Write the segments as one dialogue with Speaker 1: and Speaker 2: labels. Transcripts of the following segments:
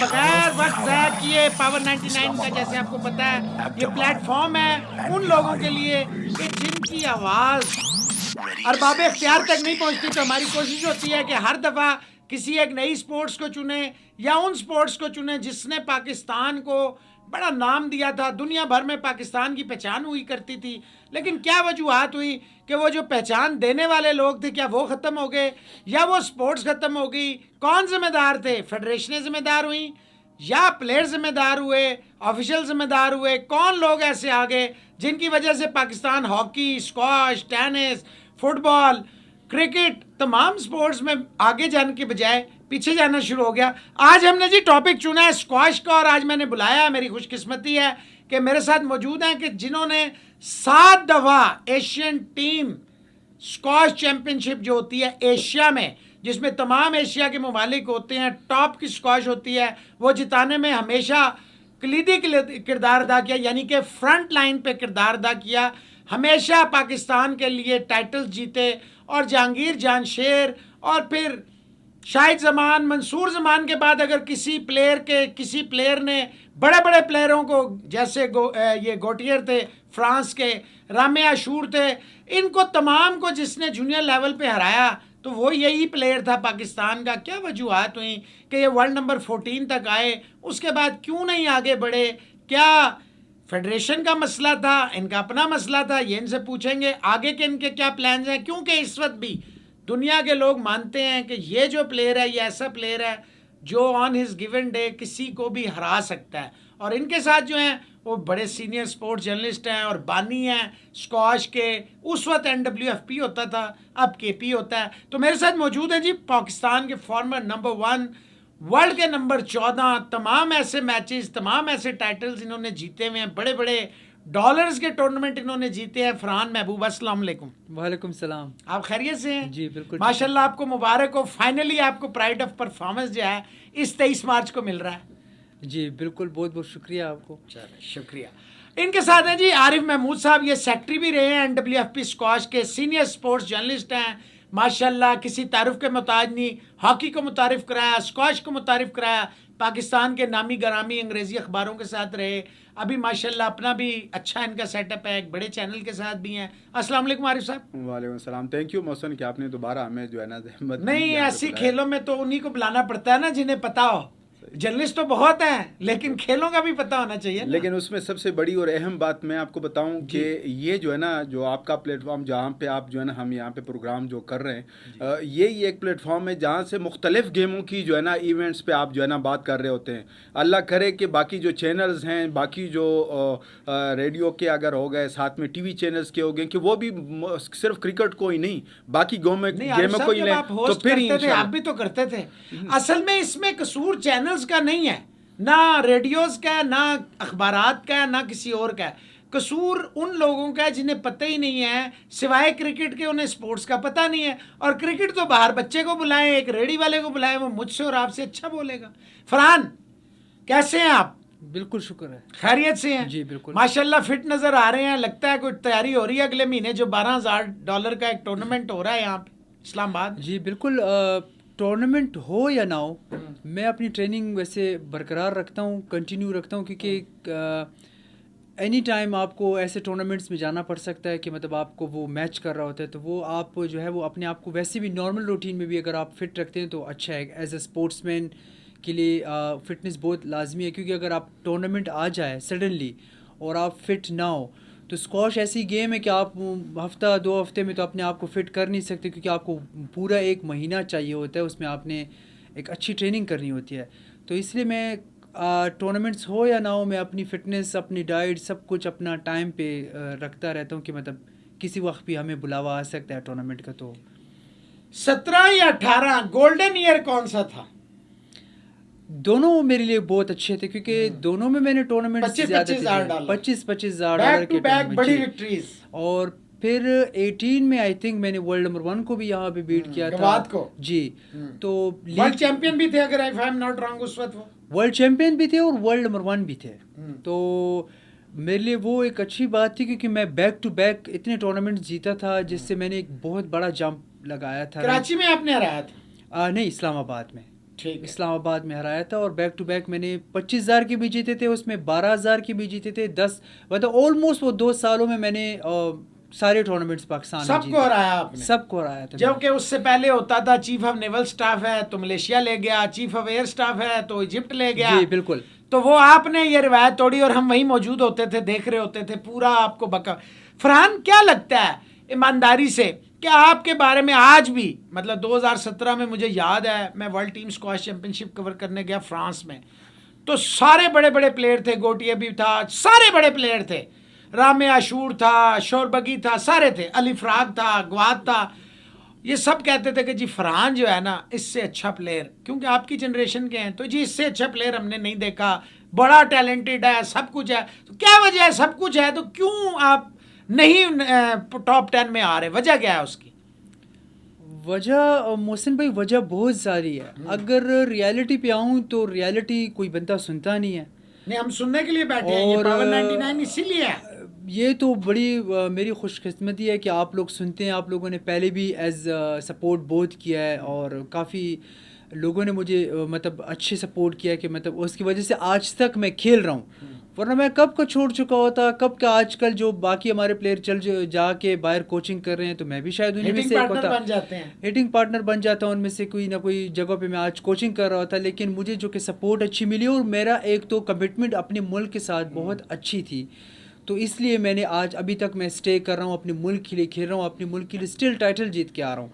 Speaker 1: بغیر وقت ضائع کیے پاور 99 کا جیسے آپ کو پتا ہے یہ پلیٹ فارم ہے ان لوگوں کے لیے کہ جن کی آواز ارباب اختیار تک نہیں پہنچتی. تو ہماری کوشش ہوتی ہے کہ ہر دفعہ کسی ایک نئی سپورٹس کو چنیں یا ان سپورٹس کو چنیں جس نے پاکستان کو بڑا نام دیا تھا. دنیا بھر میں پاکستان کی پہچان ہوئی کرتی تھی, لیکن کیا وجوہات ہوئی کہ وہ جو پہچان دینے والے لوگ تھے کیا وہ ختم ہو گئے یا وہ سپورٹس ختم ہو گئی؟ کون ذمہ دار تھے؟ فیڈریشنیں ذمہ دار ہوئیں یا پلیئر ذمہ دار ہوئے, آفیشل ذمہ دار ہوئے؟ کون لوگ ایسے آ گئے جن کی وجہ سے Pakistan hockey, squash, tennis, football, cricket تمام سپورٹس میں آگے جانے کے بجائے پیچھے جانا شروع ہو گیا؟ آج ہم نے جی ٹاپک چنا ہے اسکواش کا, اور آج میں نے بلایا, میری خوش قسمتی ہے کہ میرے ساتھ موجود ہیں کہ جنہوں نے 7 دفعہ ایشین ٹیم اسکواش چیمپئن شپ جو ہوتی ہے ایشیا میں, جس میں تمام ایشیا کے ممالک ہوتے ہیں, ٹاپ کی اسکواش ہوتی ہے, وہ جتانے میں ہمیشہ کلیدی کردار ادا کیا, یعنی کہ فرنٹ لائن پہ کردار ادا کیا. ہمیشہ پاکستان کے لیے ٹائٹل جیتے, اور جہانگیر جان شیر اور پھر شاہد زمان, منصور زمان کے بعد اگر کسی پلیئر نے بڑے بڑے پلیئروں کو, جیسے یہ گوٹیئر تھے فرانس کے, رامے عاشور تھے, ان کو تمام کو جس نے جونیئر لیول پہ ہرایا تو وہ یہی پلیئر تھا پاکستان کا. کیا وجوہات ہوئیں کہ یہ ورلڈ نمبر 14 تک آئے؟ اس کے بعد کیوں نہیں آگے بڑھے؟ کیا فیڈریشن کا مسئلہ تھا, ان کا اپنا مسئلہ تھا؟ یہ ان سے پوچھیں گے. آگے کے ان کے کیا پلانز ہیں, کیونکہ اس وقت بھی دنیا کے لوگ مانتے ہیں کہ یہ جو پلیئر ہے یہ ایسا پلیئر ہے جو آن ہز گیون ڈے کسی کو بھی ہرا سکتا ہے. اور ان کے ساتھ جو ہیں وہ بڑے سینئر سپورٹس جرنلسٹ ہیں اور بانی ہیں اسکواش کے. اس وقت NWFP ہوتا تھا, اب KP ہوتا ہے. تو میرے ساتھ موجود ہیں جی پاکستان کے فارمر نمبر 1, ورلڈ کے نمبر 14, تمام ایسے میچز, تمام ایسے ٹائٹلز انہوں نے جیتے ہوئے ہیں, بڑے بڑے ڈالرز کے ٹورنامنٹ انہوں نے جیتے ہیں. فرحان محبوب, السلام علیکم.
Speaker 2: وعلیکم السلام.
Speaker 1: آپ خیریت سے ہیں؟
Speaker 2: جی بالکل
Speaker 1: ماشاءاللہ, آپ کو مبارک ہو. فائنلی آپ کو پرائڈ آف پرفارمنس جو ہے اس 23 مارچ کو مل رہا ہے.
Speaker 2: جی بالکل, بہت بہت شکریہ آپ کو.
Speaker 1: شکریہ. ان کے ساتھ ہیں جی عارف محمود صاحب, یہ سیکٹری بھی رہے ہیں NWFP اسکواش کے, سینئر سپورٹس جرنلسٹ ہیں ماشاءاللہ, کسی تعارف کے محتاج نہیں. ہاکی کو متعارف کرایا, اسکواش کو متعارف کرایا, پاکستان کے نامی گرامی انگریزی اخباروں کے ساتھ رہے. ابھی ماشاءاللہ اپنا بھی اچھا ان کا سیٹ اپ ہے, ایک بڑے چینل کے ساتھ بھی ہیں. السلام علیکم عارف صاحب.
Speaker 3: وعلیکم السلام. تھینک یو محسن کہ آپ نے دوبارہ ہمیں جو ہے نا زحمت
Speaker 1: نہیں, ایسی کھیلوں میں تو انہی کو بلانا پڑتا ہے نا جنہیں پتا ہو. جرنلسٹ تو بہت ہیں لیکن کھیلوں کا بھی پتہ ہونا چاہیے.
Speaker 3: لیکن اس میں سب سے بڑی اور اہم بات میں آپ کو بتاؤں کہ یہ جو ہے نا, جو آپ کا پلیٹ فارم جہاں پہ آپ جو ہے نا ہم یہاں پہ پروگرام جو کر رہے ہیں, یہی ایک پلیٹ فارم ہے جہاں سے مختلف گیموں کی جو ہے نا ایونٹس پہ آپ جو ہے نا بات کر رہے ہوتے ہیں. اللہ کرے کہ باقی جو چینلز ہیں, باقی جو ریڈیو کے اگر ہو گئے, ساتھ میں TV چینلز کے ہو گئے, کہ وہ بھی صرف کرکٹ کو ہی نہیں باقی گیموں کو ہی لیں تو پھر
Speaker 1: آپ بھی تو کرتے تھے. اصل میں اس میں قصور چینلز کا نہیں ہے, نہ ریڈیوز کا ہے, نہ اخبارات کا ہے, نہ کسی اور کا ہے. قصور ان لوگوں کا ہے جنہیں پتہ ہی نہیں ہے, سوائے کرکٹ کے انہیں سپورٹس کا پتہ نہیں ہے. اور کرکٹ تو باہر بچے کو بلائیں, ایک ریڈی والے کو بلائیں, وہ مجھ سے اور آپ سے اچھا بولے گا. فرحان کیسے ہیں آپ؟
Speaker 2: بالکل شکر ہے,
Speaker 1: خیریت سے ہیں؟
Speaker 2: جی بالکل
Speaker 1: ماشاءاللہ فٹ نظر آ رہے ہیں. لگتا ہے کوئی تیاری ہو رہی ہے اگلے مہینے جو $12,000 کا ایک ٹورنامنٹ ہو رہا ہے یہاں پہ اسلام آباد.
Speaker 2: جی بالکل. ٹورنامنٹ ہو یا نہ ہو, میں اپنی ٹریننگ ویسے برقرار رکھتا ہوں, کنٹینیو رکھتا ہوں, کیونکہ اینی ٹائم آپ کو ایسے ٹورنامنٹس میں جانا پڑ سکتا ہے کہ مطلب آپ کو وہ میچ کر رہا ہوتا ہے, تو وہ آپ جو ہے وہ اپنے آپ کو ویسے بھی نارمل روٹین میں بھی اگر آپ فٹ رکھتے ہیں تو اچھا ہے. ایز اے اسپورٹس مین کے لیے فٹنس بہت لازمی ہے, کیونکہ اگر آپ ٹورنامنٹ آ جائے سڈنلی اور آپ فٹ نہ ہو تو اسکواش ایسی گیم ہے کہ آپ ہفتہ 2 ہفتے میں تو اپنے آپ کو فٹ کر نہیں سکتے, کیونکہ آپ کو پورا 1 مہینہ چاہیے ہوتا ہے, اس میں آپ نے ایک اچھی ٹریننگ کرنی ہوتی ہے. تو اس لیے میں ٹورنامنٹس ہو یا نہ ہو, میں اپنی فٹنس, اپنی ڈائٹ, سب کچھ اپنا ٹائم پہ رکھتا رہتا ہوں کہ مطلب کسی وقت بھی ہمیں بلاوا آ سکتا ہے ٹورنامنٹ کا. تو
Speaker 1: 17 یا 18 گولڈن ایئر کون سا تھا؟
Speaker 2: دونوں میرے لیے بہت اچھے تھے, کیونکہ دونوں میں نے ٹورنامنٹ $25,000 کے
Speaker 1: بڑی وکٹریز.
Speaker 2: اور پھر 18 میں آئی تھنک میں نے ورلڈ نمبر 1 کو بھی یہاں پہ بیٹ کیا تھا. جی, تو
Speaker 1: ورلڈ چیمپئن بھی تھے اگر if I am not wrong اس وقت. وہ
Speaker 2: ورلڈ چیمپئن بھی تھے اور ورلڈ نمبر 1 بھی تھے. تو میرے لیے وہ ایک اچھی بات تھی, کیونکہ میں بیک ٹو بیک اتنے ٹورنامنٹ جیتا تھا, جس سے میں نے ایک بہت بڑا جمپ لگایا تھا.
Speaker 1: کراچی میں آپ نے ہرایا تھا؟
Speaker 2: نہیں, اسلام آباد میں. اسلام آباد میں ہرایا تھا، اور بیک ٹو بیک میں نے 25,000 کے بھی جیتے تھے، اس میں 12,000 کے بھی جیتے تھے، 10 مطلب آلموسٹ وہ 2 سالوں میں نے سارے ٹورنامنٹس پاکستان میں
Speaker 1: سب کو ہرایا آپ نے،
Speaker 2: سب کو ہرایا تھا.
Speaker 1: جبکہ اس سے پہلے ہوتا تھا چیف آف نیول سٹاف ہے تو ملیشیا لے گیا، چیف آف ایئر سٹاف ہے تو ایجپٹ لے گیا.
Speaker 2: جی بالکل.
Speaker 1: تو وہ آپ نے یہ روایت توڑی اور ہم وہیں موجود ہوتے تھے، دیکھ رہے ہوتے تھے پورا آپ کو بکا. فرحان کیا لگتا ہے ایمانداری سے کہ آپ کے بارے میں آج بھی، مطلب 2017 میں مجھے یاد ہے میں ورلڈ ٹیم اسکواش چیمپئن شپ کور کرنے گیا فرانس میں، تو سارے بڑے بڑے پلیئر تھے، گوٹیا بھی تھا، سارے بڑے پلیئر تھے، رام عاشور تھا، شوربگی تھا، سارے تھے، علی فراق تھا، گواد تھا. یہ سب کہتے تھے کہ جی فرحان جو ہے نا اس سے اچھا پلیئر، کیونکہ آپ کی جنریشن کے ہیں، تو جی اس سے اچھا پلیئر ہم نے نہیں دیکھا، بڑا ٹیلنٹڈ ہے، سب کچھ ہے. تو کیا وجہ ہے؟ سب کچھ ہے تو کیوں آپ نہیں ٹاپ 10 میں آ رہے؟ وجہ کیا ہے اس کی؟
Speaker 2: وجہ محسن بھائی وجہ بہت ساری ہے. اگر ریالٹی پہ آؤں تو ریالٹی کوئی بندہ سنتا نہیں ہے.
Speaker 1: نہیں، ہم سننے کے لیے بیٹھے ہیں، یہ پاور 99 اسی لیے ہے.
Speaker 2: یہ تو بڑی میری خوش قسمتی ہے کہ آپ لوگ سنتے ہیں. آپ لوگوں نے پہلے بھی ایز سپورٹ بہت کیا ہے، اور کافی لوگوں نے مجھے مطلب اچھے سپورٹ کیا ہے کہ مطلب اس کی وجہ سے آج تک میں کھیل رہا ہوں. ورنہ میں کب کا چھوڑ چکا ہوتا، کب کا. آج کل جو باقی ہمارے پلیئر جا کے باہر کوچنگ کر رہے ہیں تو میں بھی شاید انہیں میں سے ایک ہوتا، ہیٹنگ پارٹنر بن جاتا ہوں ان میں سے کوئی نہ کوئی جگہ پہ. میں آج کوچنگ کر رہا ہوتا، لیکن مجھے جو کہ سپورٹ اچھی ملی، اور میرا ایک تو کمٹمنٹ اپنے ملک کے ساتھ بہت اچھی تھی، تو اس لیے میں نے آج ابھی تک میں اسٹے کر رہا ہوں، اپنے ملک کے لیے کھیل رہا ہوں، اپنے ملک کے لیے اسٹل ٹائٹل جیت کے آ رہا ہوں.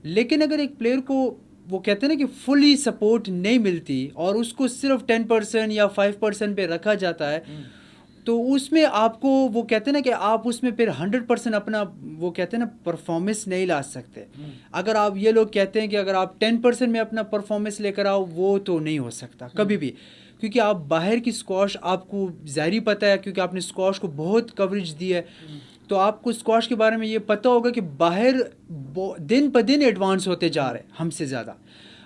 Speaker 2: لیکن اگر ایک پلیئر کو وہ کہتے ہیں نا کہ فلی سپورٹ نہیں ملتی، اور اس کو صرف 10% یا 5% پہ رکھا جاتا ہے، تو اس میں آپ کو وہ کہتے ہیں نا کہ آپ اس میں پھر 100% اپنا وہ کہتے ہیں نا پرفارمنس نہیں لا سکتے. اگر آپ یہ لوگ کہتے ہیں کہ اگر آپ 10% میں اپنا پرفارمنس لے کر آؤ، وہ تو نہیں ہو سکتا کبھی بھی، کیونکہ آپ باہر کی اسکواش آپ کو ظاہری پتہ ہے، کیونکہ آپ نے اسکواش کو بہت کوریج دی ہے، تو آپ کو اسکواش کے بارے میں یہ پتہ ہوگا کہ باہر دن پہ دن ایڈوانس ہوتے جا رہے ہیں ہم سے زیادہ.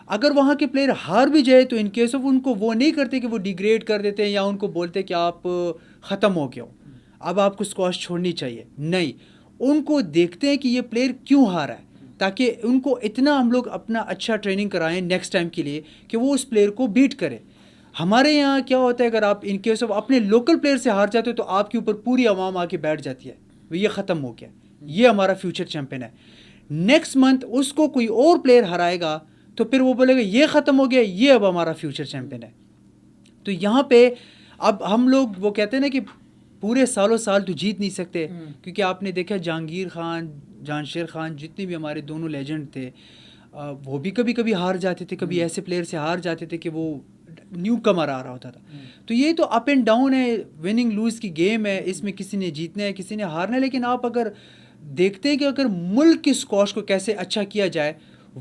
Speaker 2: اگر وہاں کے پلیئر ہار بھی جائے تو ان کیس آف ان کو وہ نہیں کرتے کہ وہ ڈیگریڈ کر دیتے ہیں یا ان کو بولتے کہ آپ ختم ہو گئے ہو، اب آپ کو اسکواش چھوڑنی چاہیے. نہیں، ان کو دیکھتے ہیں کہ یہ پلیئر کیوں ہارا ہے، تاکہ ان کو اتنا ہم لوگ اپنا اچھا ٹریننگ کرائیں نیکسٹ ٹائم کے لیے کہ وہ اس پلیئر کو بیٹ کرے. ہمارے یہاں کیا ہوتا ہے، اگر آپ ان کیس آف اپنے لوکل پلیئر سے ہار جاتے ہو تو آپ کے اوپر پوری عوام آ کے بیٹھ جاتی ہے، یہ ختم ہو گیا، یہ ہمارا فیوچر چیمپئن ہے. نیکسٹ منتھ اس کو کوئی اور پلیئر ہرائے گا تو پھر وہ بولے گا یہ ختم ہو گیا، یہ اب ہمارا فیوچر چیمپئن ہے. تو یہاں پہ اب ہم لوگ وہ کہتے ہیں نا کہ پورے سالوں سال تو جیت نہیں سکتے، کیونکہ آپ نے دیکھا جہانگیر خان، جہانشیر خان، جتنے بھی ہمارے دونوں لیجنڈ تھے، وہ بھی کبھی کبھی ہار جاتے تھے، کبھی ایسے پلیئر سے ہار جاتے تھے کہ وہ نیو کمر آ رہا ہوتا تھا. تو یہ تو اپ اینڈ ڈاؤن ہے، وننگ لوز کی گیم ہے، اس میں کسی نے جیتنا ہے کسی نے ہارنا ہے. لیکن آپ اگر دیکھتے ہیں کہ اگر ملک کی اسکواش کو کیسے اچھا کیا جائے،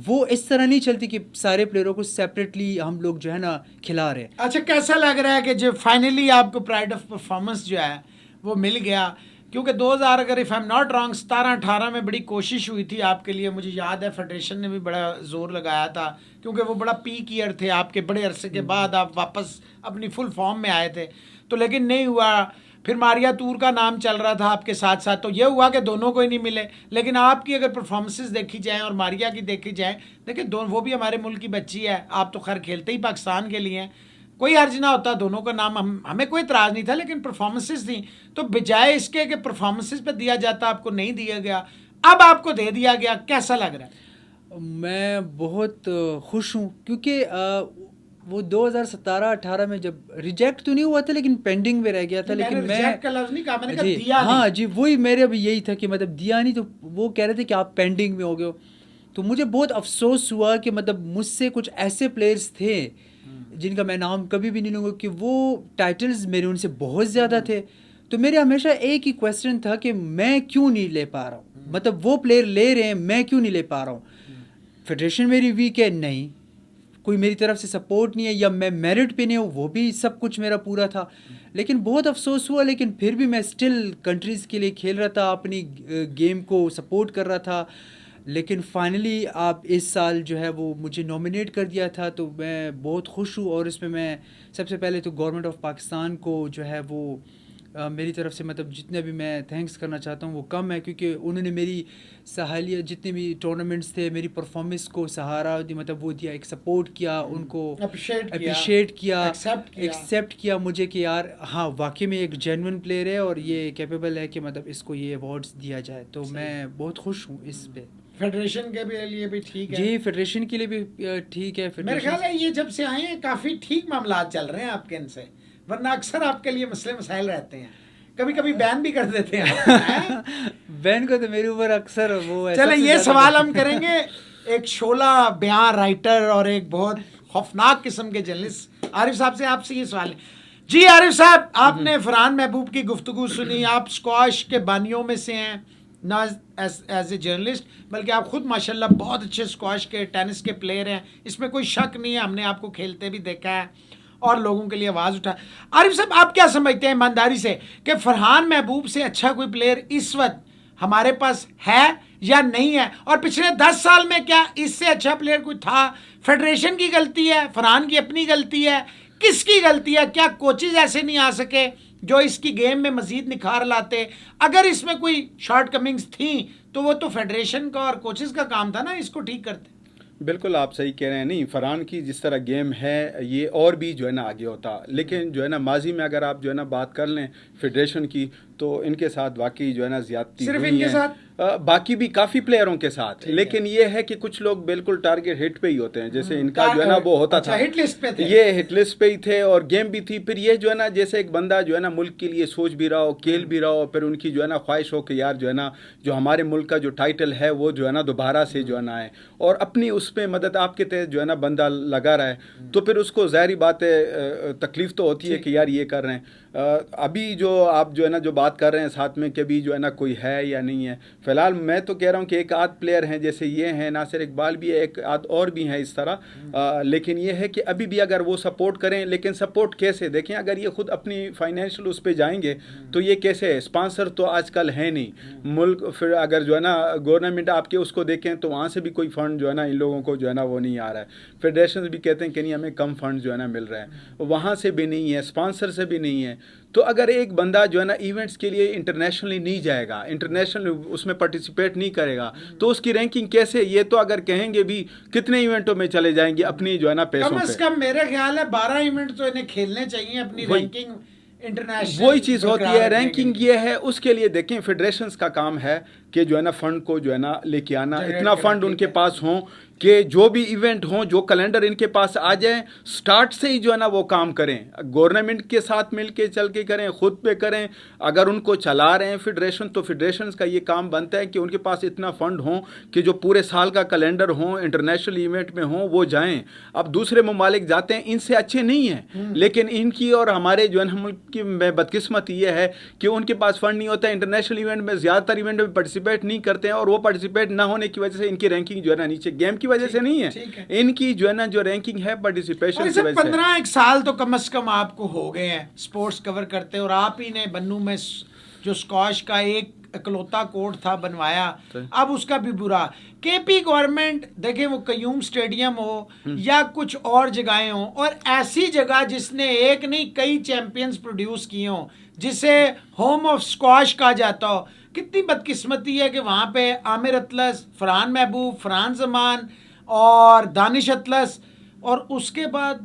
Speaker 2: وہ اس طرح نہیں چلتی کہ سارے پلیئروں کو سیپریٹلی ہم لوگ جو ہے نا کھلا رہے.
Speaker 1: اچھا، کیسا لگ رہا ہے کہ جو فائنلی آپ کو پرائڈ آف پرفارمنس جو ہے وہ مل گیا؟ کیونکہ 2000 اگر اف ایم ناٹ رانگ 17-18 میں بڑی کوشش ہوئی تھی آپ کے لیے، مجھے یاد ہے فیڈریشن نے بھی بڑا زور لگایا تھا، کیونکہ وہ بڑا پیک ایئر تھے آپ کے، بڑے عرصے کے بعد آپ واپس اپنی فل فارم میں آئے تھے، تو لیکن نہیں ہوا. پھر ماریا تور کا نام چل رہا تھا آپ کے ساتھ ساتھ، تو یہ ہوا کہ دونوں کو ہی نہیں ملے. لیکن آپ کی اگر پرفارمنسز دیکھی جائیں اور ماریا کی دیکھی جائیں، دیکھیں وہ بھی ہمارے ملک کی بچی ہے، آپ تو خیر کھیلتے ہی پاکستان کے لیے ہیں، کوئی حرج نہ ہوتا، دونوں کا نام ہمیں کوئی اعتراض نہیں تھا، لیکن پرفارمنسز تھیں تو بجائے اس کے کہ پرفارمنسز پہ دیا جاتا آپ کو نہیں دیا گیا، اب آپ کو دے دیا گیا، کیسا لگ رہا ہے؟
Speaker 2: میں بہت خوش ہوں، کیونکہ وہ 2017-18 میں جب ریجیکٹ تو نہیں ہوا تھا لیکن پینڈنگ میں رہ گیا تھا. لیکن میں
Speaker 1: ریجیکٹ کا لفظ نہیں کہا، میں نے کہا دیا نہیں.
Speaker 2: ہاں جی، وہی میرے بھی یہی تھا کہ مطلب دیا نہیں، تو وہ کہہ رہے تھے کہ آپ پینڈنگ میں ہو گئے ہو. تو مجھے بہت افسوس ہوا کہ مطلب مجھ سے کچھ ایسے پلیئرس تھے جن کا میں نام کبھی بھی نہیں لوں گا کہ وہ ٹائٹلز میرے ان سے بہت زیادہ تھے. تو میرے ہمیشہ ایک ہی کویسچن تھا کہ میں کیوں نہیں لے پا رہا ہوں، مطلب وہ پلیئر لے رہے ہیں، میں کیوں نہیں لے پا رہا ہوں. فیڈریشن میری ویک ہے نہیں، کوئی میری طرف سے سپورٹ نہیں ہے، یا میں میرٹ پہ نہیں ہوں، وہ بھی سب کچھ میرا پورا تھا. لیکن بہت افسوس ہوا، لیکن پھر بھی میں اسٹل کنٹریز کے لیے کھیل رہا تھا، اپنی گیم کو سپورٹ کر رہا تھا. لیکن فائنلی آپ اس سال جو ہے وہ مجھے نومینیٹ کر دیا تھا، تو میں بہت خوش ہوں. اور اس میں سب سے پہلے تو گورنمنٹ آف پاکستان کو جو ہے وہ میری طرف سے مطلب جتنے بھی میں تھینکس کرنا چاہتا ہوں وہ کم ہے، کیونکہ انہوں نے میری سہالیت جتنے بھی ٹورنامنٹس تھے میری پرفارمنس کو سہارا دی، مطلب وہ دیا، ایک سپورٹ کیا، ان کو اپریشیٹ کیا، ایکسیپٹ کیا مجھے کہ یار ہاں واقعی میں ایک جینوئن پلیئر ہے اور یہ کیپیبل ہے کہ مطلب اس کو یہ ایوارڈس دیا جائے. تو میں بہت خوش ہوں اس پہ.
Speaker 1: فیڈریشن کے لیے بھی ٹھیک ہے
Speaker 2: جی، فیڈریشن کے لیے بھی ٹھیک ہے.
Speaker 1: میرے خیال ہے یہ جب سے آئے ہیں کافی ٹھیک معاملات چل رہے ہیں آپ کے ان سے، ورنہ اکثر آپ کے لیے مسئلے مسائل رہتے ہیں، کبھی کبھی بین بھی کر دیتے ہیں.
Speaker 2: بین کو تو میرے اوپر اکثر وہ.
Speaker 1: چلیں یہ سوال ہم کریں گے ایک شعلہ بیان رائٹر اور ایک بہت خوفناک قسم کے جرنلسٹ عارف صاحب سے. آپ سے یہ سوال ہے جی عارف صاحب، آپ نے فرحان محبوب کی گفتگو سنی، آپ اسکواش کے بانیوں میں سے ہیں، نہ ایز اے جرنلسٹ بلکہ آپ خود ماشاءاللہ بہت اچھے اسکواش کے ٹینس کے پلیئر ہیں، اس میں کوئی شک نہیں ہے، ہم نے آپ کو کھیلتے بھی دیکھا ہے اور لوگوں کے لیے آواز اٹھا. عارف صاحب آپ کیا سمجھتے ہیں ایمانداری سے کہ فرحان محبوب سے اچھا کوئی پلیئر اس وقت ہمارے پاس ہے یا نہیں ہے؟ اور پچھلے 10 سال میں کیا اس سے اچھا پلیئر کوئی تھا؟ فیڈریشن کی غلطی ہے، فرحان کی اپنی غلطی ہے، کس کی غلطی ہے؟ کیا کوچز ایسے نہیں آ سکے جو اس کی گیم میں مزید نکھار لاتے؟ اگر اس میں کوئی شارٹ کمنگز تھیں تو وہ تو فیڈریشن کا اور کوچز کا کام تھا نا اس کو ٹھیک کرتے.
Speaker 3: بالکل آپ صحیح کہہ رہے ہیں. نہیں، فرحان کی جس طرح گیم ہے یہ اور بھی جو ہے نا آگے ہوتا، لیکن جو ہے نا ماضی میں اگر آپ جو ہے نا بات کر لیں فیڈریشن کی تو ان کے ساتھ واقعی جو ہے نا زیادتی
Speaker 1: صرف
Speaker 3: ہوئی
Speaker 1: ان کے
Speaker 3: ہے،
Speaker 1: ساتھ
Speaker 3: باقی بھی کافی پلیئروں کے ساتھ. لیکن یہ ہے کہ کچھ لوگ بالکل ٹارگیٹ ہٹ پہ ہی ہوتے ہیں، جیسے ان کا جو ہے نا وہ ہوتا تھا
Speaker 1: ہٹ لسٹ پہ تھے،
Speaker 3: یہ ہٹ لسٹ پہ ہی تھے اور گیم بھی تھی. پھر یہ جو ہے نا جیسے ایک بندہ جو ہے نا ملک کے لیے سوچ بھی رہا ہو، کھیل بھی رہا ہو، پھر ان کی جو ہے نا خواہش ہو کہ یار جو ہے نا جو ہمارے ملک کا جو ٹائٹل ہے وہ جو ہے نا دوبارہ سے جو ہے نا آئے اور اپنی اس پہ مدد آپ کے تحت جو ہے نا بندہ لگا رہا ہے، تو پھر اس کو ظاہری بات ہے تکلیف تو ہوتی ہے کہ یار یہ کر رہے ہیں. ابھی جو آپ جو ہے نا جو بات کر رہے ہیں ساتھ میں کہ ابھی جو ہے نا کوئی ہے یا نہیں ہے، فی الحال میں تو کہہ رہا ہوں کہ ایک آدھ پلیئر ہیں جیسے یہ ہیں، ناصر اقبال بھی ہے، ایک آدھ اور بھی ہیں اس طرح. لیکن یہ ہے کہ ابھی بھی اگر وہ سپورٹ کریں، لیکن سپورٹ کیسے؟ دیکھیں اگر یہ خود اپنی فائنینشیل اس پہ جائیں گے تو یہ کیسے ہے؟ اسپانسر تو آج کل ہے نہیں ملک. پھر اگر جو ہے نا گورنمنٹ آپ کے اس کو دیکھیں تو وہاں سے بھی کوئی فنڈ جو ہے نا ان لوگوں کو جو ہے نا وہ نہیں آ رہا ہے. فیڈریشن بھی کہتے ہیں کہ نہیں ہمیں کم فنڈ جو ہے نا مل رہا ہے، وہاں سے بھی نہیں ہے، اسپانسر سے بھی نہیں ہے. تو اگر ایک بندہ جو ہے نا ایونٹس کے لیے انٹرنیشنلی نہیں جائے گا، انٹرنیشنل اس میں پارٹیسپیٹ نہیں کرے گا تو اس کی رینکنگ کیسے؟ یہ تو اگر کہیں گے بھی کتنے ایونٹوں میں چلے جائیں گے اپنی جو ہے نا پیسوں پہ،
Speaker 1: کم از کم میرے خیال ہے 12 ایونٹ تو انہیں کھیلنے چاہیے اپنی رینکنگ انٹرنیشنل.
Speaker 3: وہی چیز ہوتی ہے رینکنگ. یہ ہے اس کے لیے دیکھیں فیڈریشنز کا کام ہے کہ جو ہے نا فنڈ کو جو ہے نا لے کے آنا، اتنا فنڈ ان کے پاس ہوں کہ جو بھی ایونٹ ہوں، جو کیلنڈر ان کے پاس آ جائیں، سٹارٹ سے ہی جو ہے نا وہ کام کریں، گورنمنٹ کے ساتھ مل کے چل کے کریں، خود پہ کریں. اگر ان کو چلا رہے ہیں فیڈریشن تو فیڈریشنز کا یہ کام بنتا ہے کہ ان کے پاس اتنا فنڈ ہوں کہ جو پورے سال کا کیلنڈر ہوں انٹرنیشنل ایونٹ میں ہوں وہ جائیں. اب دوسرے ممالک جاتے ہیں ان سے اچھے نہیں ہیں، لیکن ان کی اور ہمارے جو ہے نا ملک کی بدقسمتی یہ ہے کہ ان کے پاس فنڈ نہیں ہوتا ہے، انٹرنیشنل ایونٹ میں زیادہ تر ایونٹ میں پارٹیسپیٹ نہیں کرتے ہیں اور وہ پارٹیسپیٹ نہ ہونے کی وجہ سے ان کی رینکنگ جو ہے نا نیچے، گیم کی وجہ سے نہیں ہے، ان کی جو ہے نا جو رینکنگ ہے پارٹیسپیشن کی وجہ سے.
Speaker 1: 15 سال تو کم از کم آپ کو ہو گئے ہیں سپورٹس کور کرتے، اور آپ ہی نے بنو میں جو اسکواش کا ایک اکلوتا کورٹ تھا بنوایا، اب اس کا بھی برا. کے پی گورنمنٹ دیکھیں وہ قیوم اسٹیڈیم ہو یا کچھ اور جگہیں ہوں، اور ایسی جگہ جس نے ایک نہیں کئی چیمپئنز پروڈیوس کیے ہوں، جسے ہوم آف اسکواش کہا جاتا ہو، کتنی بدقسمتی ہے کہ وہاں پہ عامر اطلس، فرحان محبوب، فرحان زمان اور دانش اطلس، اور اس کے بعد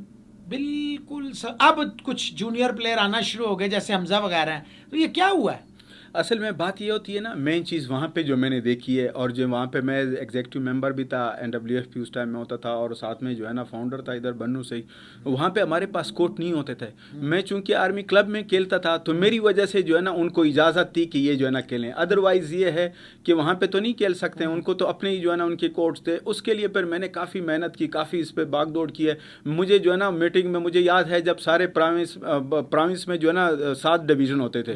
Speaker 1: بالکل اب کچھ جونیئر پلیئر آنا شروع ہو گئے جیسے حمزہ وغیرہ ہیں. تو یہ کیا ہوا ہے؟
Speaker 3: اصل میں بات یہ ہوتی ہے نا، مین چیز وہاں پہ جو میں نے دیکھی ہے، اور جو وہاں پہ میں ایگزیکٹو ممبر بھی تھا NWFP اس ٹائم میں ہوتا تھا، اور ساتھ میں جو ہے نا فاؤنڈر تھا ادھر بنو سے ہی. وہاں پہ ہمارے پاس کورٹ نہیں ہوتے تھے. میں چونکہ آرمی کلب میں کھیلتا تھا تو میری وجہ سے جو ہے نا ان کو اجازت تھی کہ یہ جو ہے نا کھیلیں، ادروائز یہ ہے کہ وہاں پہ تو نہیں کھیل سکتے، ان کو تو اپنے ہی جو ہے نا ان کے کورٹس تھے. اس کے لیے پھر میں نے کافی محنت کی، کافی اس پہ باغ دوڑ کی ہے. مجھے جو ہے نا میٹنگ میں مجھے یاد ہے جب سارے پراونس میں جو ہے نا 7 ڈویژن ہوتے تھے،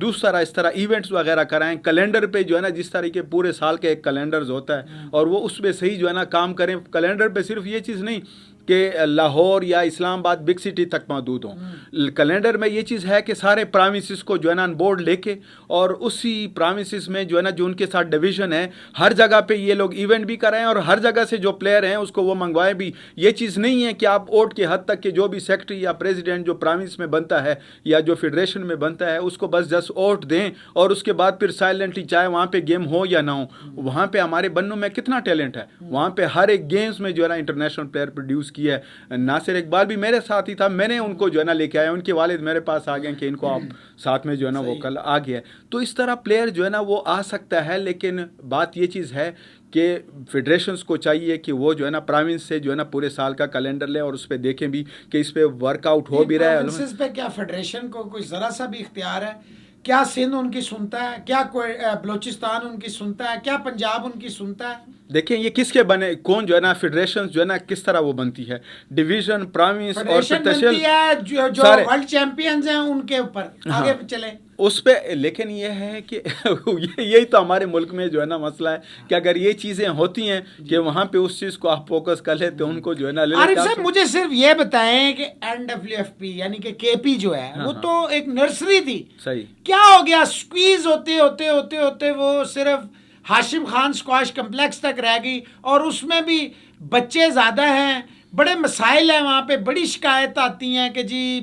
Speaker 3: دوسرا اس طرح ایونٹس وغیرہ کرائیں, کیلنڈر پہ جو ہے نا جس طرح کے پورے سال کا ایک کیلنڈرز ہوتا ہے اور وہ اس پہ صحیح جو ہے نا کام کریں. کیلنڈر پہ صرف یہ چیز نہیں کہ لاہور یا اسلام آباد بگ سٹی تک محدود ہوں. کیلنڈر میں یہ چیز ہے کہ سارے پرامسز کو جو ہے نا بورڈ لے کے اور اسی پرامسز میں جو ہے نا جو ان کے ساتھ ڈویژن ہے ہر جگہ پہ یہ لوگ ایونٹ بھی کرائیں اور ہر جگہ سے جو پلیئر ہیں اس کو وہ منگوائیں بھی. یہ چیز نہیں ہے کہ آپ ووٹ کے حد تک کہ جو بھی سیکٹری یا پریزیڈنٹ جو پرامس میں بنتا ہے یا جو فیڈریشن میں بنتا ہے اس کو بس جسٹ ووٹ دیں اور اس کے بعد پھر سائلنٹلی چاہے وہاں پہ گیم ہو یا نہ ہو. وہاں پہ ہمارے بنوں میں کتنا ٹیلنٹ ہے, وہاں پہ ہر ایک گیمز میں جو ہے نا انٹرنیشنل پلیئر پروڈیوس کیا ہے. ناصر اقبال بھی میرے ساتھ ہی تھا, میں نے ان کو جو ہے نا لے کے آیا, ان کے والد میرے پاس آ گئے کہ ان کو آپ ساتھ میں جو ہے نا وہ کل آ گیا. تو اس طرح پلیئر جو ہے نا وہ آ سکتا ہے, لیکن بات یہ چیز ہے کہ فیڈریشنز کو چاہیے کہ وہ جو ہے نا پروونس سے جو ہے نا پورے سال کا کیلنڈر لیں اور اس پہ دیکھیں بھی کہ اس پہ ورک آؤٹ ہو بھی رہا ہے.
Speaker 1: پروونسز پہ کیا فیڈریشن کو کوئی ذرا سا بھی اختیار ہے؟ کیا سندھ ان کی سنتا ہے؟ کیا بلوچستان ان کی سنتا ہے؟ کیا پنجاب ان کی سنتا ہے؟
Speaker 3: دیکھیں یہ کس کے بنے, کون جو ہے نا فیڈریشن جو ہے نا کس طرح وہ بنتی ہے, ڈویژن پروونس اور
Speaker 1: بنتی ہے جو ورلڈ چیمپئنز ہیں ان کے اوپر آگے چلیں
Speaker 3: اس پہ. لیکن یہ ہے کہ یہی تو ہمارے ملک میں جو ہے نا مسئلہ ہے کہ اگر یہ چیزیں ہوتی ہیں کہ وہاں پہ اس چیز کو آپ فوکس کر لیتے ان کو جو ہے نا.
Speaker 1: عارف صاحب مجھے صرف یہ بتائیں کہ NWFP یعنی کہ KP جو ہے وہ تو ایک نرسری تھی,
Speaker 3: صحیح
Speaker 1: کیا ہو گیا؟ سکویز ہوتے ہوتے ہوتے ہوتے وہ صرف ہاشم خان اسکواش کمپلیکس تک رہ گئی اور اس میں بھی بچے زیادہ ہیں, بڑے مسائل ہیں وہاں پہ, بڑی شکایت آتی ہیں کہ جی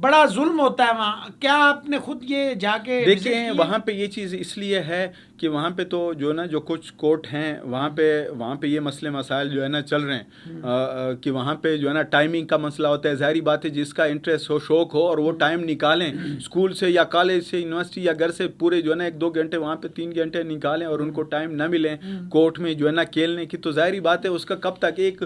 Speaker 1: بڑا ظلم ہوتا ہے وہاں. کیا آپ نے خود یہ جا کے
Speaker 3: دیکھیں وہاں پہ یہ چیز اس لیے ہے کہ وہاں پہ تو جو نا جو کچھ کورٹ ہیں وہاں پہ یہ مسئلے مسائل جو ہے نا چل رہے ہیں کہ وہاں پہ جو ہے نا ٹائمنگ کا مسئلہ ہوتا ہے. ظاہری بات ہے جس کا انٹرسٹ ہو, شوق ہو اور وہ ٹائم نکالیں اسکول سے یا کالج سے یونیورسٹی یا گھر سے پورے جو ہے نا 1-2 گھنٹے وہاں پہ 3 گھنٹے نکالیں اور ان کو ٹائم نہ ملیں کورٹ میں جو ہے نا کھیلنے کی, تو ظاہری بات ہے اس کا کب تک 1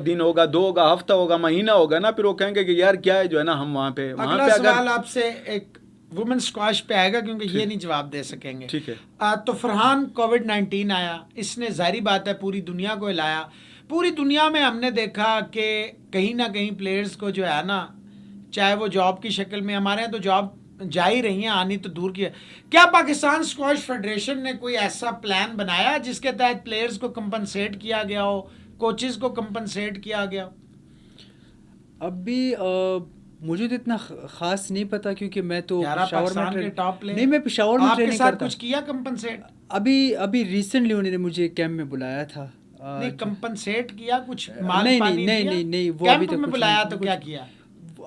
Speaker 3: دن ہوگا, 2 ہوگا, ہفتہ ہوگا, مہینہ ہوگا نا, پھر وہ کہیں گے کہ یار کیا ہے جو ہے نا ہم وہاں پہ.
Speaker 1: اگلا سوال آپ سے ایک وومن اسکواش پہ آئے گا کیونکہ یہ نہیں جواب دے سکیں گے.
Speaker 3: ٹھیک ہے.
Speaker 1: تو فرحان کووڈ-19 آیا, اس نے ظاہری بات ہے پوری دنیا کو ہلایا. پوری دنیا میں ہم نے دیکھا کہ کہیں نہ کہیں پلیئرز کو جو ہے نا, چاہے وہ جاب کی شکل میں, ہمارے یہاں تو جاب جا ہی رہی ہیں, آنی تو دور کی ہے. کیا پاکستان اسکواش فیڈریشن نے کوئی ایسا پلان بنایا جس کے تحت پلیئرز کو کمپنسیٹ کیا گیا ہو, کوچز کو کمپنسیٹ کیا گیا ہو؟
Speaker 2: ابھی مجھے تو اتنا خاص نہیں پتا کیونکہ میں تو
Speaker 1: پشاور میں ٹریننگ کرتا. کچھ کیا کمپنسیٹ؟
Speaker 2: ابھی ریسنٹلی انہوں نے مجھے کیمپ میں بلایا تھا.
Speaker 1: نہیں کمپنسیٹ کیا کچھ مال پانی؟
Speaker 2: نہیں وہ ابھی تک
Speaker 1: بلایا تو کیا کیا؟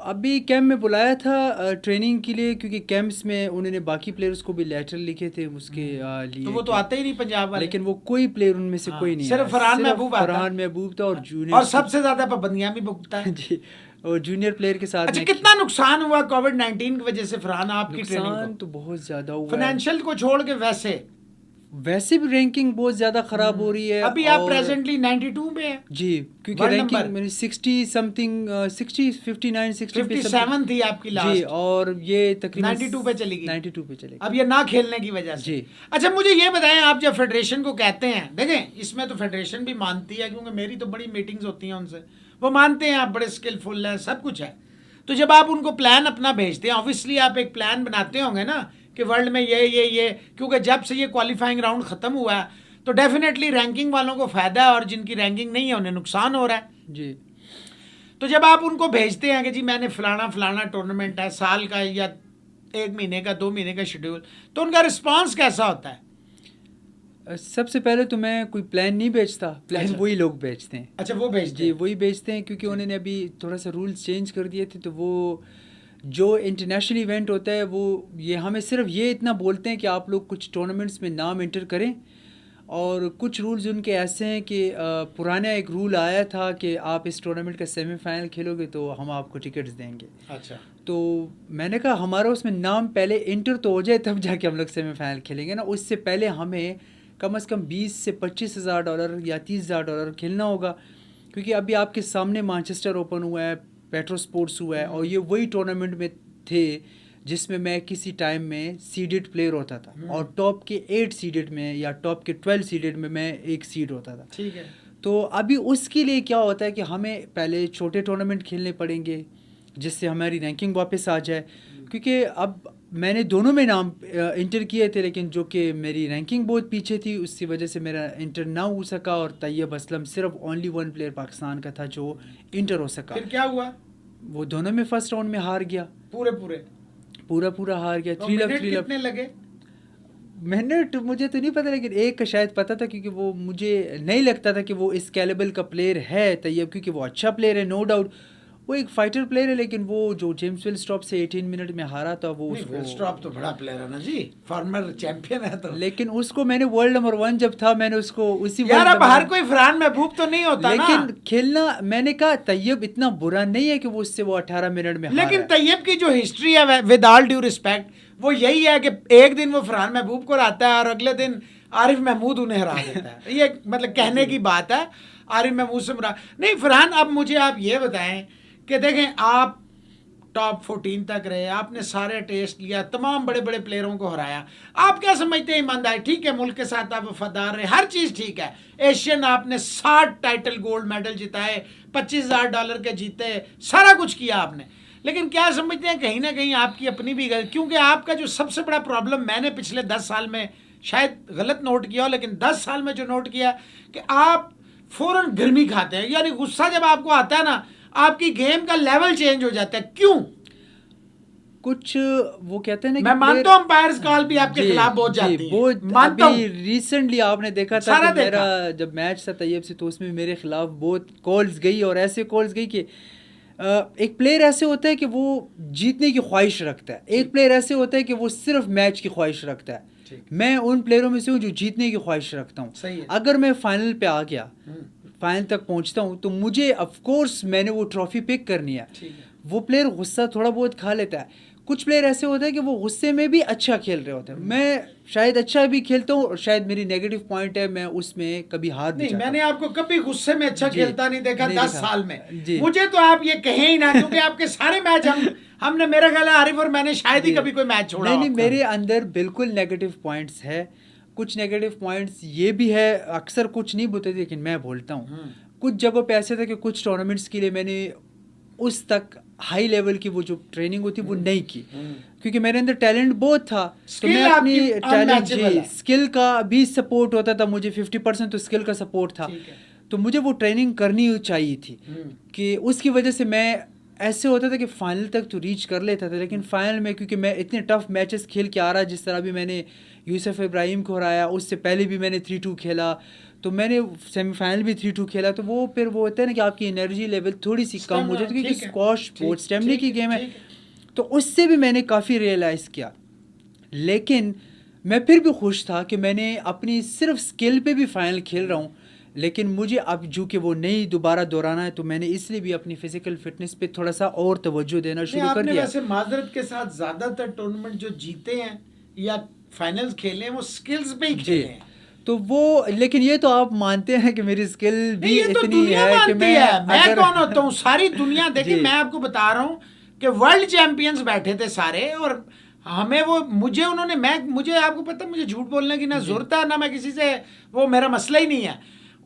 Speaker 2: ابھی کیمپ میں بلایا تھا ٹریننگ کے لیے, کیونکہ کیمپس میں انہوں نے باقی پلیئرز کو بھی لیٹر لکھے تھے اس کے لیے.
Speaker 1: تو وہ تو آتے ہی نہیں پنجاب والے,
Speaker 2: لیکن وہ کوئی پلیئر ان میں سے کوئی نہیں,
Speaker 1: صرف فرحان محبوب
Speaker 2: تھا اور جونیئر,
Speaker 1: اور سب سے زیادہ پابندیاں بھی بھگتا ہے.
Speaker 2: جی, اور جونیئر پلیئر کے ساتھ.
Speaker 1: اچھا کتنا نقصان ہوا کووڈ-19 کی وجہ سے فرحان آپ کی ٹریننگ کو؟
Speaker 2: نقصان تو بہت زیادہ ہوا,
Speaker 1: فائنینشیل کو چھوڑ کے
Speaker 2: ویسے بھی رینکنگ بہت زیادہ خراب ہو رہی ہے.
Speaker 1: ابھی آپ پریزنٹلی 92 پہ ہیں.
Speaker 2: جی, کیونکہ رینکنگ میری 60 سمتھنگ 57
Speaker 1: تھی آپ کی لاسٹ.
Speaker 2: جی, اور یہ تقریباً
Speaker 1: 92 پہ چلی گئی.
Speaker 2: 92 پہ چلی گئی
Speaker 1: اب یہ نہ کھیلنے کی وجہ سے.
Speaker 2: جی.
Speaker 1: اچھا مجھے یہ بتائیں, آپ جب فیڈریشن کو کہتے ہیں, دیکھیں اس میں تو فیڈریشن بھی مانتی ہے کیونکہ میری تو بڑی میٹنگز ہوتی ہیں ان سے, وہ مانتے ہیں آپ بڑے اسکلفل ہیں, سب کچھ ہے. تو جب آپ ان کو پلان اپنا بھیجتے ہیں, اوبویسلی آپ ایک پلان بناتے ہوں گے نا کہ ورلڈ میں یہ کیونکہ جب سے یہ کوالیفائنگ راؤنڈ ختم ہوا ہے تو ڈیفینیٹلی رینکنگ والوں کو فائدہ ہے اور جن کی رینکنگ نہیں ہے انہیں نقصان ہو رہا ہے.
Speaker 2: جی.
Speaker 1: تو جب آپ ان کو بھیجتے ہیں کہ جی میں نے فلانا ٹورنامنٹ ہے, سال کا یا 1 مہینے کا 2 مہینے کا شیڈیول, تو ان کا رسپانس کیسا ہوتا ہے؟
Speaker 2: سب سے پہلے تو میں کوئی پلان نہیں بیچتا, پلان وہی لوگ بیچتے ہیں.
Speaker 1: اچھا وہ بیچتے ہیں؟
Speaker 2: جی وہی بیچتے ہیں, کیونکہ انہوں نے ابھی تھوڑا سا رولز چینج کر دیے تھے. تو وہ جو انٹرنیشنل ایونٹ ہوتا ہے وہ یہ ہمیں صرف یہ اتنا بولتے ہیں کہ آپ لوگ کچھ ٹورنامنٹس میں نام انٹر کریں, اور کچھ رولز ان کے ایسے ہیں کہ پرانا ایک رول آیا تھا کہ آپ اس ٹورنامنٹ کا سیمی فائنل کھیلو گے تو ہم آپ کو ٹکٹس دیں گے.
Speaker 1: اچھا.
Speaker 2: تو میں نے کہا ہمارا اس میں نام پہلے انٹر تو ہو جائے تب جا کے ہم لوگ سیمی فائنل کھیلیں گے نا. اس سے پہلے ہمیں کم از کم $20,000 سے $25,000 یا $30,000 کھیلنا ہوگا, کیونکہ ابھی آپ کے سامنے مانچسٹر اوپن ہوا ہے, پیٹرو اسپورٹس ہوا ہے, اور یہ وہی ٹورنامنٹ میں تھے جس میں کسی ٹائم میں سیڈڈ پلیئر ہوتا تھا, اور ٹاپ کے 8 سیڈڈ میں یا ٹاپ کے 12 سیڈڈ میں ایک سیڈ ہوتا تھا.
Speaker 1: ٹھیک ہے.
Speaker 2: تو ابھی اس کے لیے کیا ہوتا ہے کہ ہمیں پہلے چھوٹے ٹورنامنٹ کھیلنے پڑیں گے, جس سے ہماری رینکنگ واپس آ جائے, کیونکہ اب میں نے دونوں میں نام انٹر کیے تھے, لیکن جو کہ میری رینکنگ بہت پیچھے تھی, اس کی وجہ سے میرا انٹر نہ ہو سکا, اور طیب اسلم صرف اونلی ون پلیئر پاکستان کا تھا جو انٹر ہو سکا.
Speaker 1: پھر کیا ہوا؟
Speaker 2: وہ دونوں میں فرسٹ راؤنڈ میں ہار گیا, پورا ہار گیا. 3 لف
Speaker 1: کتنے لگے
Speaker 2: منٹ مجھے تو نہیں پتا, لیکن ایک کا شاید پتا تھا, کیونکہ وہ مجھے نہیں لگتا تھا کہ وہ اس کیلیبر کا پلیئر ہے طیب, کیونکہ وہ اچھا پلیئر ہے نو ڈاؤٹ, وہ ایک فائٹر پلیئر ہے, لیکن وہ جو جیمس ول اسٹاپ سے 18 منٹ میں ہارا تھا, وہ
Speaker 1: اسٹاپ تو بڑا پلیئر ہے نا جی, فارمر چیمپئن ہے تو.
Speaker 2: لیکن اس کو میں نے ورلڈ نمبر 1 جب تھا, میں نے اس کو اسی
Speaker 1: یار اب ہر کوئی فرحان محبوب تو نہیں ہوتا نا,
Speaker 2: لیکن کھیلنا میں نے کہا طیب اتنا برا نہیں ہے کہ وہ اس سے وہ 18 منٹ میں,
Speaker 1: لیکن طیب کی جو ہسٹری ہے ود آل ڈیو ریسپیکٹ وہ یہی ہے کہ ایک دن وہ فرحان محبوب کو ہراتا ہے اور اگلے دن عارف محمود انہیں ہرا دیتا ہے. یہ مطلب کہنے کی بات ہے, عارف محمود سے نہیں. فرحان اب مجھے آپ یہ بتائیں کہ دیکھیں آپ ٹاپ 14 تک رہے, آپ نے سارے ٹیسٹ لیا, تمام بڑے بڑے پلیئروں کو ہرایا, آپ کیا سمجھتے ہیں ایمانداری ٹھیک ہے, ملک کے ساتھ آپ وفادار رہے, ہر چیز ٹھیک ہے, ایشین آپ نے 60 ٹائٹل گولڈ میڈل جتائے, $25,000 کے جیتے, سارا کچھ کیا آپ نے, لیکن کیا سمجھتے ہیں کہیں نہ کہیں آپ کی اپنی بھی غلط, کیونکہ آپ کا جو سب سے بڑا پرابلم میں نے پچھلے 10 سال میں شاید غلط نوٹ کیا ہو, لیکن 10 سال میں جو نوٹ کیا کہ آپ فوراً گرمی کھاتے ہیں, یعنی غصہ جب آپ کو آتا ہے نا آپ کی گیم کا لیول چینج ہو جاتا ہے. کیوں؟
Speaker 2: کچھ وہ کہتے ہیں نا,
Speaker 1: میں مانتا ہوں امپائرز کال بھی آپ کے خلاف بہت جاتی ہیں, مانتا ہوں.
Speaker 2: ریسنٹلی آپ نے دیکھا تھا کہ میرا جب میچ تھا طیب سے, تو اس میں میرے خلاف بہت کالز گئی, اور ایسے کالز گئی کہ ایک پلیئر ایسے ہوتا ہے کہ وہ جیتنے کی خواہش رکھتا ہے, ایک پلیئر ایسے ہوتا ہے کہ وہ صرف میچ کی خواہش رکھتا ہے. میں ان پلیئروں میں سے ہوں جو جیتنے کی خواہش رکھتا ہوں. اگر میں فائنل پہ آ گیا, فائنل تک پہنچتا ہوں, تو مجھے آف کورس میں نے وہ ٹرافی پک کرنی ہے. وہ پلیئر غصہ تھوڑا بہت کھا لیتا ہے, کچھ پلیئر ایسے ہوتے ہیں کہ وہ غصے میں بھی اچھا کھیل رہے ہوتے ہیں. میں شاید اچھا بھی کھیلتا ہوں, اور شاید میری نیگیٹو پوائنٹ ہے, میں اس میں کبھی ہار بھی جاتا ہوں.
Speaker 1: میں نے آپ کو کبھی غصے میں اچھا کھیلتا نہیں دیکھا 10 سال میں. مجھے تو آپ یہ کہیں ہی نہ, کیونکہ آپ کے سارے میچ ہم نے, میرا خیال ہے عارف اور میں نے شاید ہی کبھی کوئی میچ چھوڑا.
Speaker 2: نہیں, میرے اندر بالکل نیگیٹو پوائنٹس ہے. کچھ نیگیٹو پوائنٹس یہ بھی ہے, اکثر کچھ نہیں بولتے لیکن میں بولتا ہوں. کچھ جگہوں پہ ایسے تھا کہ کچھ ٹورنامنٹس کے لیے میں نے اس تک ہائی لیول کی وہ جو ٹریننگ ہوتی وہ نہیں کی, کیونکہ میرے اندر ٹیلنٹ بہت تھا, تو میں اپنی ٹیلنٹ اسکل کا بھی سپورٹ ہوتا تھا, مجھے 50% تو اسکل کا سپورٹ تھا, تو مجھے وہ ٹریننگ کرنی چاہیے تھی, کہ اس کی وجہ سے میں ایسے ہوتا تھا کہ فائنل تک تو ریچ کر لیتا تھا. لیکن فائنل میں کیونکہ میں اتنے ٹف میچز کھیل کے آ رہا, جس طرح بھی میں نے یوسف ابراہیم کو ہرایا, اس سے پہلے بھی میں نے 3-2 کھیلا, تو میں نے سیمی فائنل بھی 3-2 کھیلا, تو وہ پھر وہ ہوتا ہے نا کہ آپ کی انرجی لیول تھوڑی سی کم ہو جاتی ہے, کیونکہ اسکواش بہت اسٹیمنا کی گیم ہے. تو اس سے بھی میں نے کافی ریئلائز کیا. لیکن میں پھر بھی خوش تھا کہ میں نے اپنی صرف اسکل پہ بھی فائنل کھیل رہا ہوں, لیکن مجھے اب جو کہ وہ نہیں دوبارہ دہرانا ہے, تو میں نے اس لیے بھی اپنی فزیکل فٹنس پہ تھوڑا سا اور توجہ دینا شروع کر دیا.
Speaker 1: ویسے معذرت کے ساتھ زیادہ تر ٹورنامنٹ جو جیتے ہیں یا فائنلز کھیلے ہیں وہ سکلز پہ ہی کھیلے ہیں.
Speaker 2: تو وہ, لیکن یہ تو آپ مانتے ہیں کہ میری اسکل بھی اتنی ہے کہ میں
Speaker 1: کون ہوتا ہوں, ساری دنیا دیکھیں. میں آپ کو بتا رہا ہوں کہ ورلڈ چیمپئنز بیٹھے تھے سارے, اور ہمیں وہ مجھے انہوں نے, مجھے آپ کو پتہ مجھے جھوٹ بولنے کی نہ ضرورت ہے نہ میں کسی سے, وہ میرا مسئلہ ہی نہیں ہے.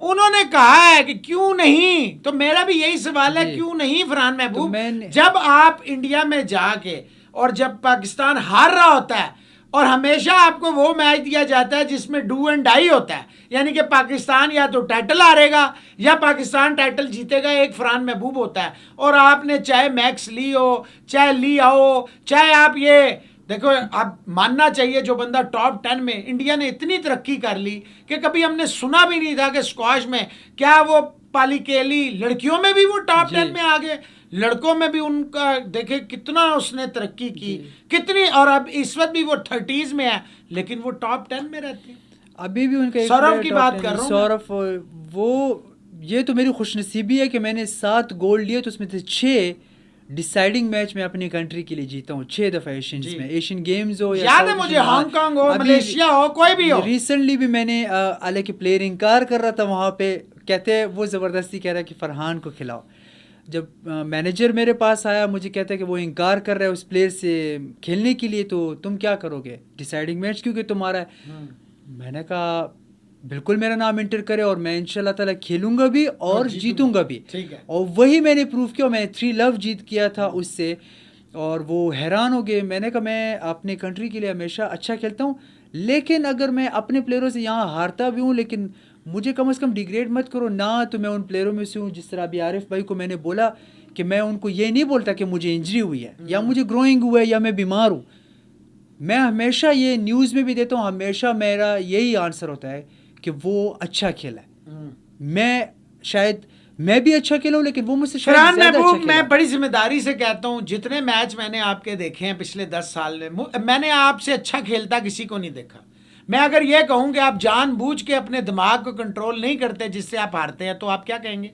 Speaker 1: انہوں نے کہا ہے کہ کیوں نہیں, تو میرا بھی یہی سوال ہے کیوں نہیں فرحان محبوب. جب آپ انڈیا میں جا کے, اور جب پاکستان ہار رہا ہوتا ہے, اور ہمیشہ آپ کو وہ میچ دیا جاتا ہے جس میں ڈو اینڈ ڈائی ہوتا ہے, یعنی کہ پاکستان یا تو ٹائٹل ہارے گا یا پاکستان ٹائٹل جیتے گا, ایک فرحان محبوب ہوتا ہے, اور آپ نے چاہے میکس لی ہو, چاہے لی ہو, چاہے آپ یہ دیکھو, آپ ماننا چاہیے جو بندہ ٹاپ 10 میں, انڈیا نے اتنی ترقی کر لی کہ کبھی ہم نے سنا بھی نہیں تھا کہ اسکواش میں کیا وہ پالی کیلی, لڑکیوں میں بھی وہ ٹاپ 10 میں آ گئے, لڑکوں میں بھی ان کا دیکھے کتنا اس نے ترقی کی, کتنی, اور اب اس وقت بھی وہ 30s میں ہے, لیکن وہ ٹاپ 10 میں رہتے ہیں.
Speaker 2: ابھی بھی ان کا
Speaker 1: سورف کی بات کر رہا ہوں,
Speaker 2: سورف, وہ یہ تو میری خوش نصیبی ہے کہ میں نے 7 گولڈ لیے, تو اس میں سے 6 ڈیسائیڈنگ میچ میں اپنی کنٹری کے لیے جیتا ہوں, 6 دفعہ ایشینز میں, ایشین گیمز ہو یا
Speaker 1: یاد ہے مجھے ہانگ کانگ ہو, ملیشیا ہو, کوئی بھی ہو.
Speaker 2: ریسنٹلی بھی میں نے حالانکہ پلیئر انکار کر رہا تھا وہاں پہ, کہتے ہیں وہ زبردستی کہہ رہا ہے کہ فرحان کو کھلاؤ. جب مینیجر میرے پاس آیا, مجھے کہتا ہے کہ وہ انکار کر رہا ہے اس پلیئر سے کھیلنے کے لیے, تو تم کیا کرو گے, ڈیسائیڈنگ میچ کیونکہ تمہارا ہے. میں نے کہا بالکل میرا نام انٹر کرے اور میں انشاءاللہ تعالیٰ کھیلوں گا بھی اور جیتوں گا بھی.
Speaker 1: ٹھیک ہے.
Speaker 2: اور وہی میں نے پروف کیا. میں 3 لو جیت کیا تھا اس سے اور وہ حیران ہو گئے. میں نے کہا میں اپنے کنٹری کے لیے ہمیشہ اچھا کھیلتا ہوں, لیکن اگر میں اپنے پلیئروں سے یہاں ہارتا بھی ہوں لیکن مجھے کم از کم ڈیگریڈ مت کرو نہ. تو میں ان پلیئروں میں سے ہوں جس طرح ابھی عارف بھائی کو میں نے بولا کہ میں ان کو یہ نہیں بولتا کہ مجھے انجری ہوئی ہے یا مجھے گروئنگ ہوا ہے یا میں بیمار ہوں. میں ہمیشہ یہ نیوز میں بھی دیتا ہوں, ہمیشہ میرا یہی آنسر ہوتا ہے کہ وہ اچھا کھیلا ہے. میں شاید میں بھی اچھا کھیلا ہوں لیکن وہ مجھ سے
Speaker 1: فرحان محبوب, میں بڑی ذمہ داری سے کہتا ہوں جتنے میچ میں نے آپ کے دیکھے ہیں پچھلے 10 سال میں نے آپ سے اچھا کھیلتا کسی کو نہیں دیکھا. میں اگر یہ کہوں کہ آپ جان بوجھ کے اپنے دماغ کو کنٹرول نہیں کرتے جس سے آپ ہارتے ہیں تو آپ کیا کہیں گے؟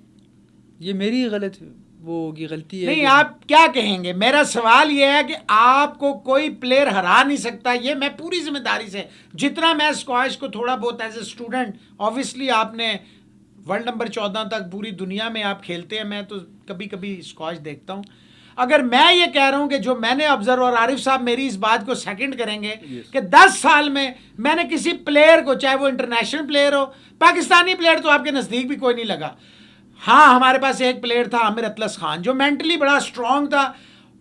Speaker 2: یہ میری غلطی ہے.
Speaker 1: نہیں, آپ کیا کہیں گے؟ میرا سوال یہ ہے کہ آپ کو کوئی پلیئر ہرا نہیں سکتا. یہ میں پوری ذمہ داری سے, جتنا میں اسکواش کو تھوڑا بہت ایز اے اسٹوڈنٹ, آبویسلی آپ نے ورلڈ نمبر 14 تک پوری دنیا میں آپ کھیلتے ہیں, میں تو کبھی کبھی اسکواش دیکھتا ہوں. اگر میں یہ کہہ رہا ہوں کہ جو میں نے آبزرو, اور عارف صاحب میری اس بات کو سیکنڈ کریں گے کہ 10 سال میں نے کسی پلیئر کو, چاہے وہ انٹرنیشنل پلیئر ہو, پاکستانی پلیئر تو آپ کے نزدیک بھی کوئی نہیں لگا. ہاں, ہمارے پاس ایک پلیئر تھا عامر اطلس خان جو مینٹلی بڑا اسٹرانگ تھا.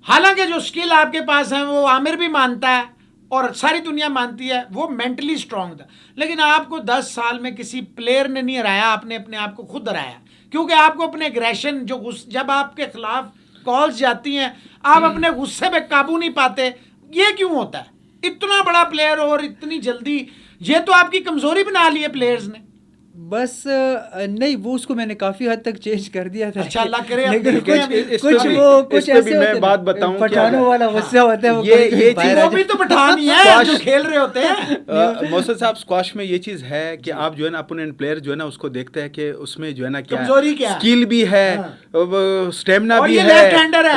Speaker 1: حالانکہ جو اسکل آپ کے پاس ہیں وہ عامر بھی مانتا ہے اور ساری دنیا مانتی ہے, وہ مینٹلی اسٹرانگ تھا. لیکن آپ کو 10 سال میں کسی پلیئر نے نہیں ہرایا, آپ نے اپنے آپ کو خود ہرایا. کیونکہ آپ کو اپنے ایگریشن, جب آپ کے خلاف کالز جاتی ہیں آپ اپنے غصے پہ قابو نہیں پاتے. یہ کیوں ہوتا ہے؟ اتنا بڑا پلیئر اور اتنی جلدی, یہ تو آپ کی کمزوری بنا لی ہے پلیئرز نے.
Speaker 2: بس نہیں, وہ اس کو میں نے کافی حد تک چینج کر دیا تھا.
Speaker 1: اچھا, اللہ کرے.
Speaker 2: کچھ ایسے
Speaker 3: میں بات بتاؤں,
Speaker 2: پٹھانوں والا غصہ ہوتا ہے,
Speaker 1: وہ بھی تو پٹھان ہی ہیں جو کھیل رہے ہوتے ہیں.
Speaker 3: محسن صاحب, اسکواش میں یہ چیز ہے کہ آپ جو ہے نا اپوننٹ پلیئر جو ہے نا اس کو دیکھتے ہیں کہ اس میں جو ہے نا کیا اسکل بھی ہے, اسٹیمنا بھی ہے,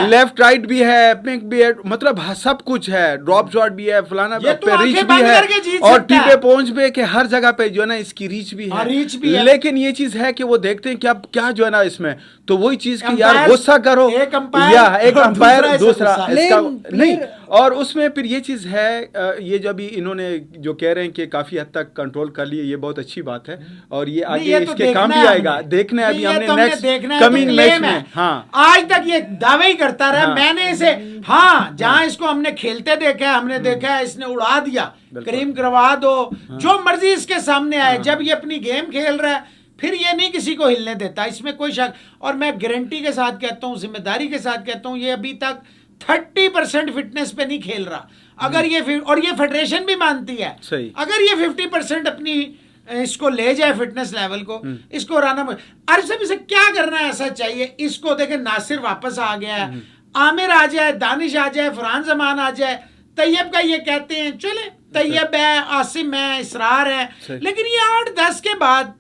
Speaker 3: لیفٹ رائٹ بھی ہے, پنک بھی ہے, مطلب سب کچھ ہے, ڈراپ شاٹ بھی ہے, فلانا ریچ بھی ہے, اور ٹی پہ پہنچ پہ کہ ہر جگہ پہ جو ہے نا اس کی ریچ بھی ہے. لیکن یہ چیز ہے کہ وہ دیکھتے ہیں کہ اب کیا جو ہے نا اس میں, تو وہی چیز کہ یار غصہ کرو یا ایک امپائر دوسرا اس کا نہیں. اور اس میں پھر یہ چیز ہے, یہ جو ابھی انہوں نے جو کہہ رہے ہیں کہ کافی حد تک کنٹرول کر لیے, یہ بہت اچھی بات ہے اور یہ آگے اس کے کام بھی آئے گا. دیکھنا ہے ابھی ہم نے نیکسٹ کمنگ میچ میں. ہاں,
Speaker 1: آج تک یہ دعوے ہی کرتا رہا, میں نے اسے, ہاں جہاں اس کو ہم نے کھیلتے دیکھا ہے, ہم نے دیکھا ہے اس نے اڑا دیا. کریم کروا دو, جو مرضی اس کے سامنے آئے, جب یہ اپنی گیم کھیل رہا ہے پھر یہ نہیں کسی کو ہلنے دیتا, اس میں کوئی شک. اور میں گارنٹی کے ساتھ کہتا ہوں, ذمہ داری کے ساتھ کہتا ہوں, یہ ابھی تک 30% فٹنس پہ نہیں کھیل رہا. اگر یہ, اور یہ فیڈریشن بھی مانتی ہے, اگر یہ 50% اپنی اس کو لے جائے فٹنس لیول کو, اس کو ہرانا. عارف صاحب اسے کیا کرنا ہے ایسا چاہیے اس کو. دیکھیں ناصر واپس آ گیا ہے, عامر آ جائے, دانش آ جائے, فرحان زمان آ جائے, طیب کا یہ کہتے ہیں چلے, طیب ہے, عاصم ہے, اسرار ہے, لیکن یہ 8-10 کے بعد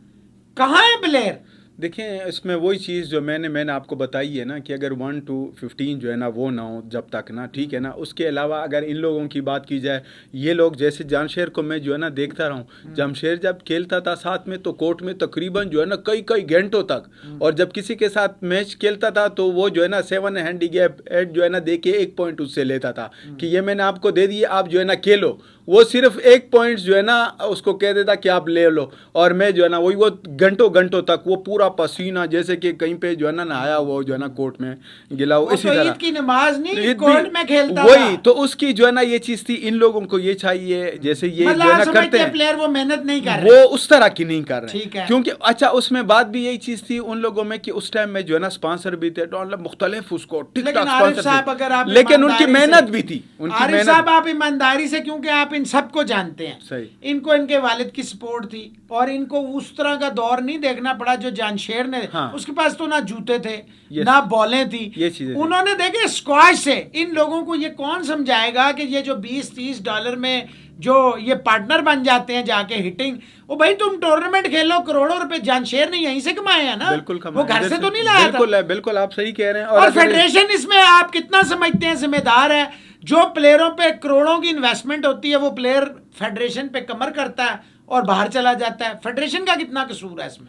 Speaker 1: کہاں ہے پلیئر؟
Speaker 3: دیکھیں اس میں وہی چیز جو میں نے آپ کو بتائی ہے نا کہ اگر 1 to 15 جو ہے نا وہ نہ ہو جب تک نا, ٹھیک ہے نا. اس کے علاوہ اگر ان لوگوں کی بات کی جائے, یہ لوگ جیسے جمشید کو میں جو ہے نا دیکھتا رہا ہوں, جمشید جب کھیلتا تھا ساتھ میں تو کورٹ میں تقریباً جو ہے نا کئی گھنٹوں تک, اور جب کسی کے ساتھ میچ کھیلتا تھا تو وہ جو ہے نا 7 ہینڈی گیپ ایٹ جو ہے نا دے کے 1 پوائنٹ اس سے لیتا تھا کہ یہ میں نے آپ کو دے دیے, آپ جو ہے نا کھیلو. وہ صرف 1 پوائنٹ جو ہے نا اس کو کہہ دیتا کہ آپ لے لو, اور میں جو ہے نا وہی وہ گھنٹوں تک وہ پورا پسینہ جیسے کہ کہیں پہ جو ہے نا نہایا وہ جو ہے نا کورٹ میں گلا ہو. اسی طرح
Speaker 1: عید کی نماز نہیں کورٹ میں کھیلتا
Speaker 3: وہی تو اس کی جو ہے نا یہ چیز تھی. ان لوگوں کو یہ چاہیے جیسے یہ جو ہے نا کرتے ہیں
Speaker 1: پلیئر وہ محنت نہیں کر رہے,
Speaker 3: وہ اس طرح کی نہیں کر رہے, کیونکہ اچھا اس میں بات بھی یہی چیز تھی ان لوگوں میں کہ اس ٹائم میں جو ہے نا اسپانسر بھی تھے, مختلف اس کو ٹک ٹاک اسپانسر, لیکن ان کی محنت بھی تھی.
Speaker 1: عارف صاحب آپ ایمانداری سے, کیونکہ آپ ان سب کو جانتے ہیں, ان کو ان کے والد کی سپورٹ تھی اور ان کو اس طرح کا دور نہیں دیکھنا پڑا جو جانشیر نے. اس کے پاس تو نہ جوتے تھے نہ بالیں تھی, انہوں نے دیکھے اسکواش سے. ان لوگوں کو یہ کون سمجھائے گا کہ یہ جو $20-30 میں جو یہ پارٹنر بن جاتے ہیں جا کے ہٹنگ, وہ بھائی تم ٹورنامنٹ کھیلو, کروڑوں روپے جانشیر نے یہیں سے کمائے ہیں نا, وہ گھر سے تو نہیں لایا تھا.
Speaker 3: بالکل آپ صحیح کہہ رہے ہیں.
Speaker 1: اور فیڈریشن اس میں آپ کتنا سمجھتے ہیں ذمہ دار ہے؟ جو پلیئروں پہ کروڑوں کی انویسٹمنٹ ہوتی ہے وہ پلیئر فیڈریشن پہ کمر کرتا ہے اور باہر چلا جاتا ہے, فیڈریشن کا کتنا قصور ہے اس میں؟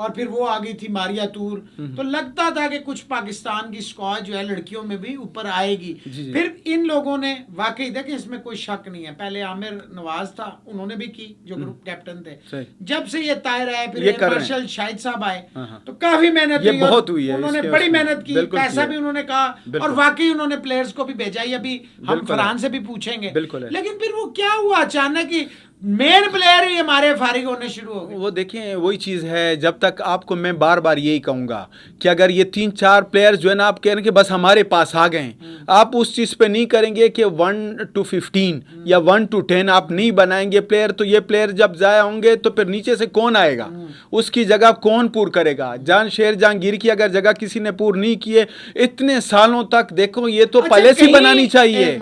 Speaker 1: اور پھر وہ آ گئی تھی ماریا تور، تو لگتا تھا کہ کچھ پاکستان کی اسکواڈ جو ہے لڑکیوں میں بھی اوپر آئے گی. پھر ان لوگوں نے واقعی دیکھیں اس میں کوئی شک نہیں ہے، پہلے عامر نواز تھا انہوں نے بھی کی جو گروپ کیپٹن تھے، جب سے یہ طاہر آئے پھر مارشل شاہد صاحب آئے تو کافی محنت کی، انہوں نے بڑی محنت کی، پیسہ بھی انہوں نے کہا اور واقعی انہوں نے پلیئرز کو بھی بھیجا. یہ ابھی ہم فرحان سے بھی پوچھیں گے، لیکن پھر وہ کیا ہوا اچانک ہی مین پلیئر ہی ہمارے فارغ ہونے شروع ہو گئے.
Speaker 3: وہ دیکھیں وہی چیز ہے، جب تک آپ کو میں بار بار یہی کہوں گا کہ اگر یہ 3-4 پلیئر جو ہے نا آپ کہہ رہے ہیں کہ بس ہمارے پاس آ گئے، آپ اس چیز پہ نہیں کریں گے کہ 1 to 15 یا 1 to 10 آپ نہیں بنائیں گے پلیئر، تو یہ پلیئر جب ضائع ہوں گے تو پھر نیچے سے کون آئے گا، اس کی جگہ کون پور کرے گا. شیر جہانگیر کی اگر جگہ کسی نے پور نہیں کیے اتنے سالوں تک، دیکھو یہ تو پالیسی بنانی چاہیے.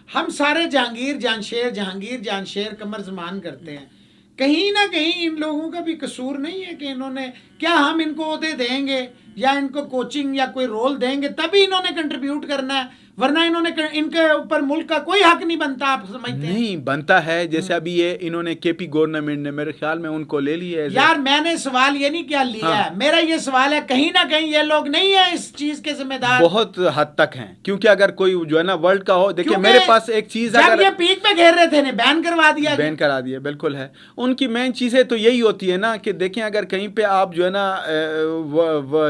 Speaker 1: ہم سارے جہانگیر جان شیر کمر زمان کرتے ہیں، کہیں نہ کہیں ان لوگوں کا بھی قصور نہیں ہے کہ انہوں نے کیا ہم ان کو عہدے دیں گے یا ان کو کوچنگ یا کوئی رول دیں گے تبھی انہوں نے کنٹریبیوٹ کرنا ہے، ورنہ ان کے اوپر ملک کا کوئی حق نہیں بنتا. آپ سمجھتے ہیں
Speaker 3: نہیں بنتا ہے. جیسے ابھی یہ انہوں نے کے پی گورنمنٹ نے میرے خیال میں ان کو لے لی ہے.
Speaker 1: یار میں نے سوال یہ نہیں کیا لیا ہے، میرا یہ سوال ہے کہیں نہ کہیں یہ لوگ نہیں ہیں اس چیز کے ذمہ دار.
Speaker 3: بہت حد تک ہیں، کیونکہ اگر کوئی جو ہے نا ورلڈ کا ہو، دیکھیں میرے پاس ایک چیز
Speaker 1: جب یہ پیک پہ گھیر رہے تھے بین کروا دیا.
Speaker 3: بالکل ہے. ان کی مین چیزیں تو یہی ہوتی ہے نا کہ دیکھیں اگر کہیں پہ آپ جو ہے نا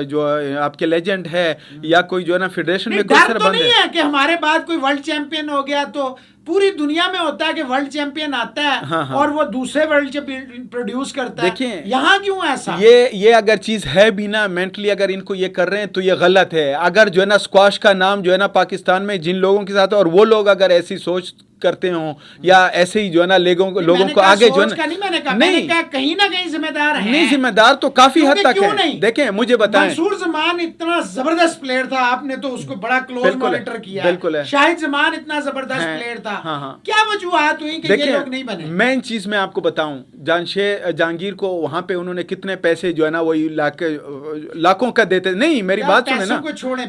Speaker 3: جو آپ کے لیجنڈ ہے یا کوئی جو ہے نا فیڈریشن میں کوئی سربند
Speaker 1: نہیں ہے کہ ہمارے بعد کوئی ورلڈ چیمپئن ہو گیا تو پوری دنیا میں ہوتا ہے کہ ورلڈ چیمپئن آتا ہے اور وہ دوسرے ورلڈ چیمپئن پروڈیوس کرتا ہے.
Speaker 3: دیکھیں
Speaker 1: یہاں کیوں ایسا؟
Speaker 3: یہ اگر چیز ہے بھی نا مینٹلی اگر ان کو یہ کر رہے ہیں تو یہ غلط ہے. اگر جو ہے نا اسکواش کا نام جو ہے نا پاکستان میں جن لوگوں کے ساتھ اور وہ لوگ اگر ایسی سوچ کرتے ہوں یا ایسے ہی جو ہے نا لوگوں کو آگے جو ہے
Speaker 1: نہیں کہیں نہ کہیں ذمہ دار ہیں.
Speaker 3: نہیں ذمہ دار تو کافی حد تک ہے. دیکھیں مجھے بتائیں
Speaker 1: منصور زمان اتنا زبردست پلیئر تھا، آپ نے تو اس کو بڑا کلوز مانیٹر کیا. شاہد زمان اتنا زبردست پلیئر تھا، کیا وجوہات ہوئی کہ یہ لوگ نہیں بنے؟
Speaker 3: مین چیز میں آپ کو بتاؤں، جہانگیر کو وہاں پہ انہوں نے کتنے پیسے جو ہے نا وہی لاکھوں کا دیتے. نہیں میری بات سنیں نا،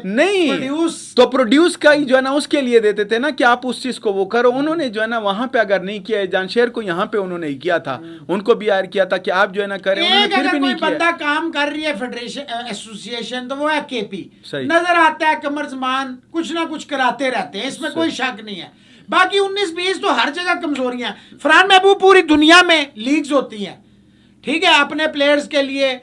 Speaker 3: نہیں تو پروڈیوس کا ہی جو ہے نا اس کے لیے دیتے تھے نا کہ آپ اس چیز کو وہ کرو. انہوں نے جو ہے نا وہاں پہ اگر نہیں کیا، جانشیر کو یہاں پہ انہوں نے کیا تھا، ان کو بھی آئر کیا تھا کہ آپ جو ہے نا کریں، انہوں نے پھر بھی نہیں کیا.
Speaker 1: کوئی بندہ کام کر رہی ہے فیڈریشن ایسوسیشن تو وہ ہے کے پی، نظر آتا ہے قمر زمان کچھ نہ کچھ کراتے رہتے ہیں، اس میں کوئی شک نہیں ہے. باقی 19-20 تو ہر جگہ کمزوریاں. فرحان محبوب پوری دنیا میں لیگز ہوتی ہیں، ٹھیک ہے، اپنے پلیئرز کے لیے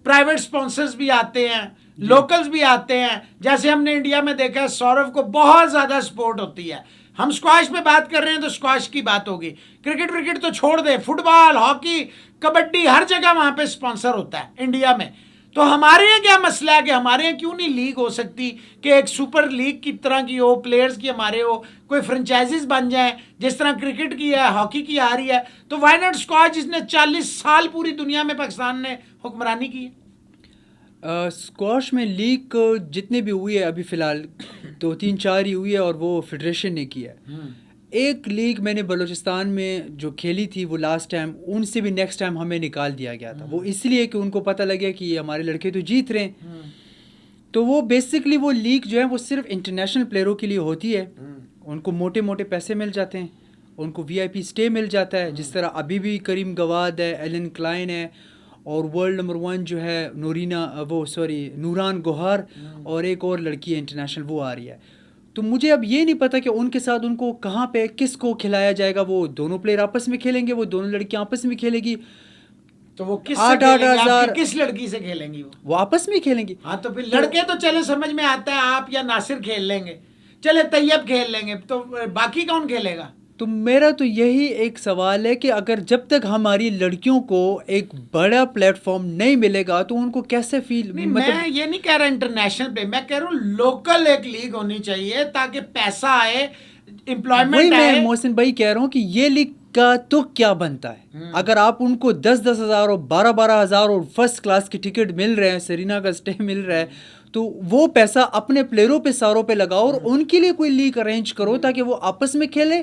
Speaker 1: پرائیویٹ سپانسرز بھی آتے ہیں، لوکلز بھی آتے ہیں. جیسے ہم نے انڈیا میں دیکھا ہے سورو کو بہت زیادہ سپورٹ ہوتی ہے. ہم اسکواش میں بات کر رہے ہیں تو اسکواش کی بات ہوگی، کرکٹ تو چھوڑ دے، فٹ بال، ہاکی، کبڈی، ہر جگہ وہاں پہ سپانسر ہوتا ہے انڈیا میں. تو ہمارے یہاں کیا مسئلہ ہے کہ ہمارے یہاں کیوں نہیں لیگ ہو سکتی کہ ایک سپر لیگ کی طرح کی ہو، پلیئرز کی ہمارے ہو، کوئی فرنچائزز بن جائیں جس طرح کرکٹ کی ہے، ہاکی کی آ رہی ہے. تو وائی ناٹ اسکواش جس نے 40 سال پوری دنیا میں پاکستان نے حکمرانی کی ہے.
Speaker 2: اسکواش میں لیگ جتنے بھی ہوئی ہے ابھی فی الحال 2-3-4 ہی ہوئی ہے اور وہ فیڈریشن نے کی ہے. ایک لیگ میں نے بلوچستان میں جو کھیلی تھی وہ لاسٹ ٹائم، ان سے بھی نیکسٹ ٹائم ہمیں نکال دیا گیا تھا. وہ اس لیے کہ ان کو پتہ لگا کہ یہ ہمارے لڑکے تو جیت رہے ہیں. تو وہ بیسکلی وہ لیگ جو ہے وہ صرف انٹرنیشنل پلیئروں کے لیے ہوتی ہے. ان کو موٹے موٹے پیسے مل جاتے ہیں، ان کو VIP اسٹے مل جاتا ہے، جس طرح ابھی بھی کریم گواد ہے، ایلن کلائن ہے، اور ورلڈ نمبر 1 جو ہے نوران گوہر، اور ایک اور لڑکی ہے انٹرنیشنل وہ آ رہی ہے. تو مجھے اب یہ نہیں پتا کہ ان کے ساتھ ان کو کہاں پہ کس کو کھلایا جائے گا. وہ دونوں پلیئر آپس میں کھیلیں گے، وہ دونوں لڑکیاں آپس میں کھیلے گی.
Speaker 1: تو وہ کس لڑکی سے کھیلیں گی؟
Speaker 2: وہ آپس میں کھیلیں گی.
Speaker 1: ہاں تو پھر لڑکے تو چلے سمجھ میں آتا ہے آپ یا ناصر کھیل لیں گے، چلے طیب کھیل لیں گے، تو باقی کون کھیلے گا؟
Speaker 2: تو میرا تو یہی ایک سوال ہے کہ اگر جب تک ہماری لڑکیوں کو ایک بڑا پلیٹ فارم نہیں ملے گا تو ان کو کیسے فیل.
Speaker 1: میں یہ نہیں کہہ رہا انٹرنیشنل پہ، میں کہہ رہا ہوں لوکل ایک لیگ ہونی چاہیے تاکہ پیسہ آئے، امپلائمنٹ آئے.
Speaker 2: میں محسن بھائی کہہ رہا ہوں کہ یہ لیگ کا تو کیا بنتا ہے اگر آپ ان کو 10-10 ہزار اور 12-12 ہزار اور فرسٹ کلاس کی ٹکٹ مل رہے ہیں، سرینا کا اسٹے مل رہا ہے، تو وہ پیسہ اپنے پلیئروں پہ ساروں پہ لگاؤ اور ان کے لیے کوئی لیگ ارینج کرو تاکہ وہ آپس میں کھیلیں.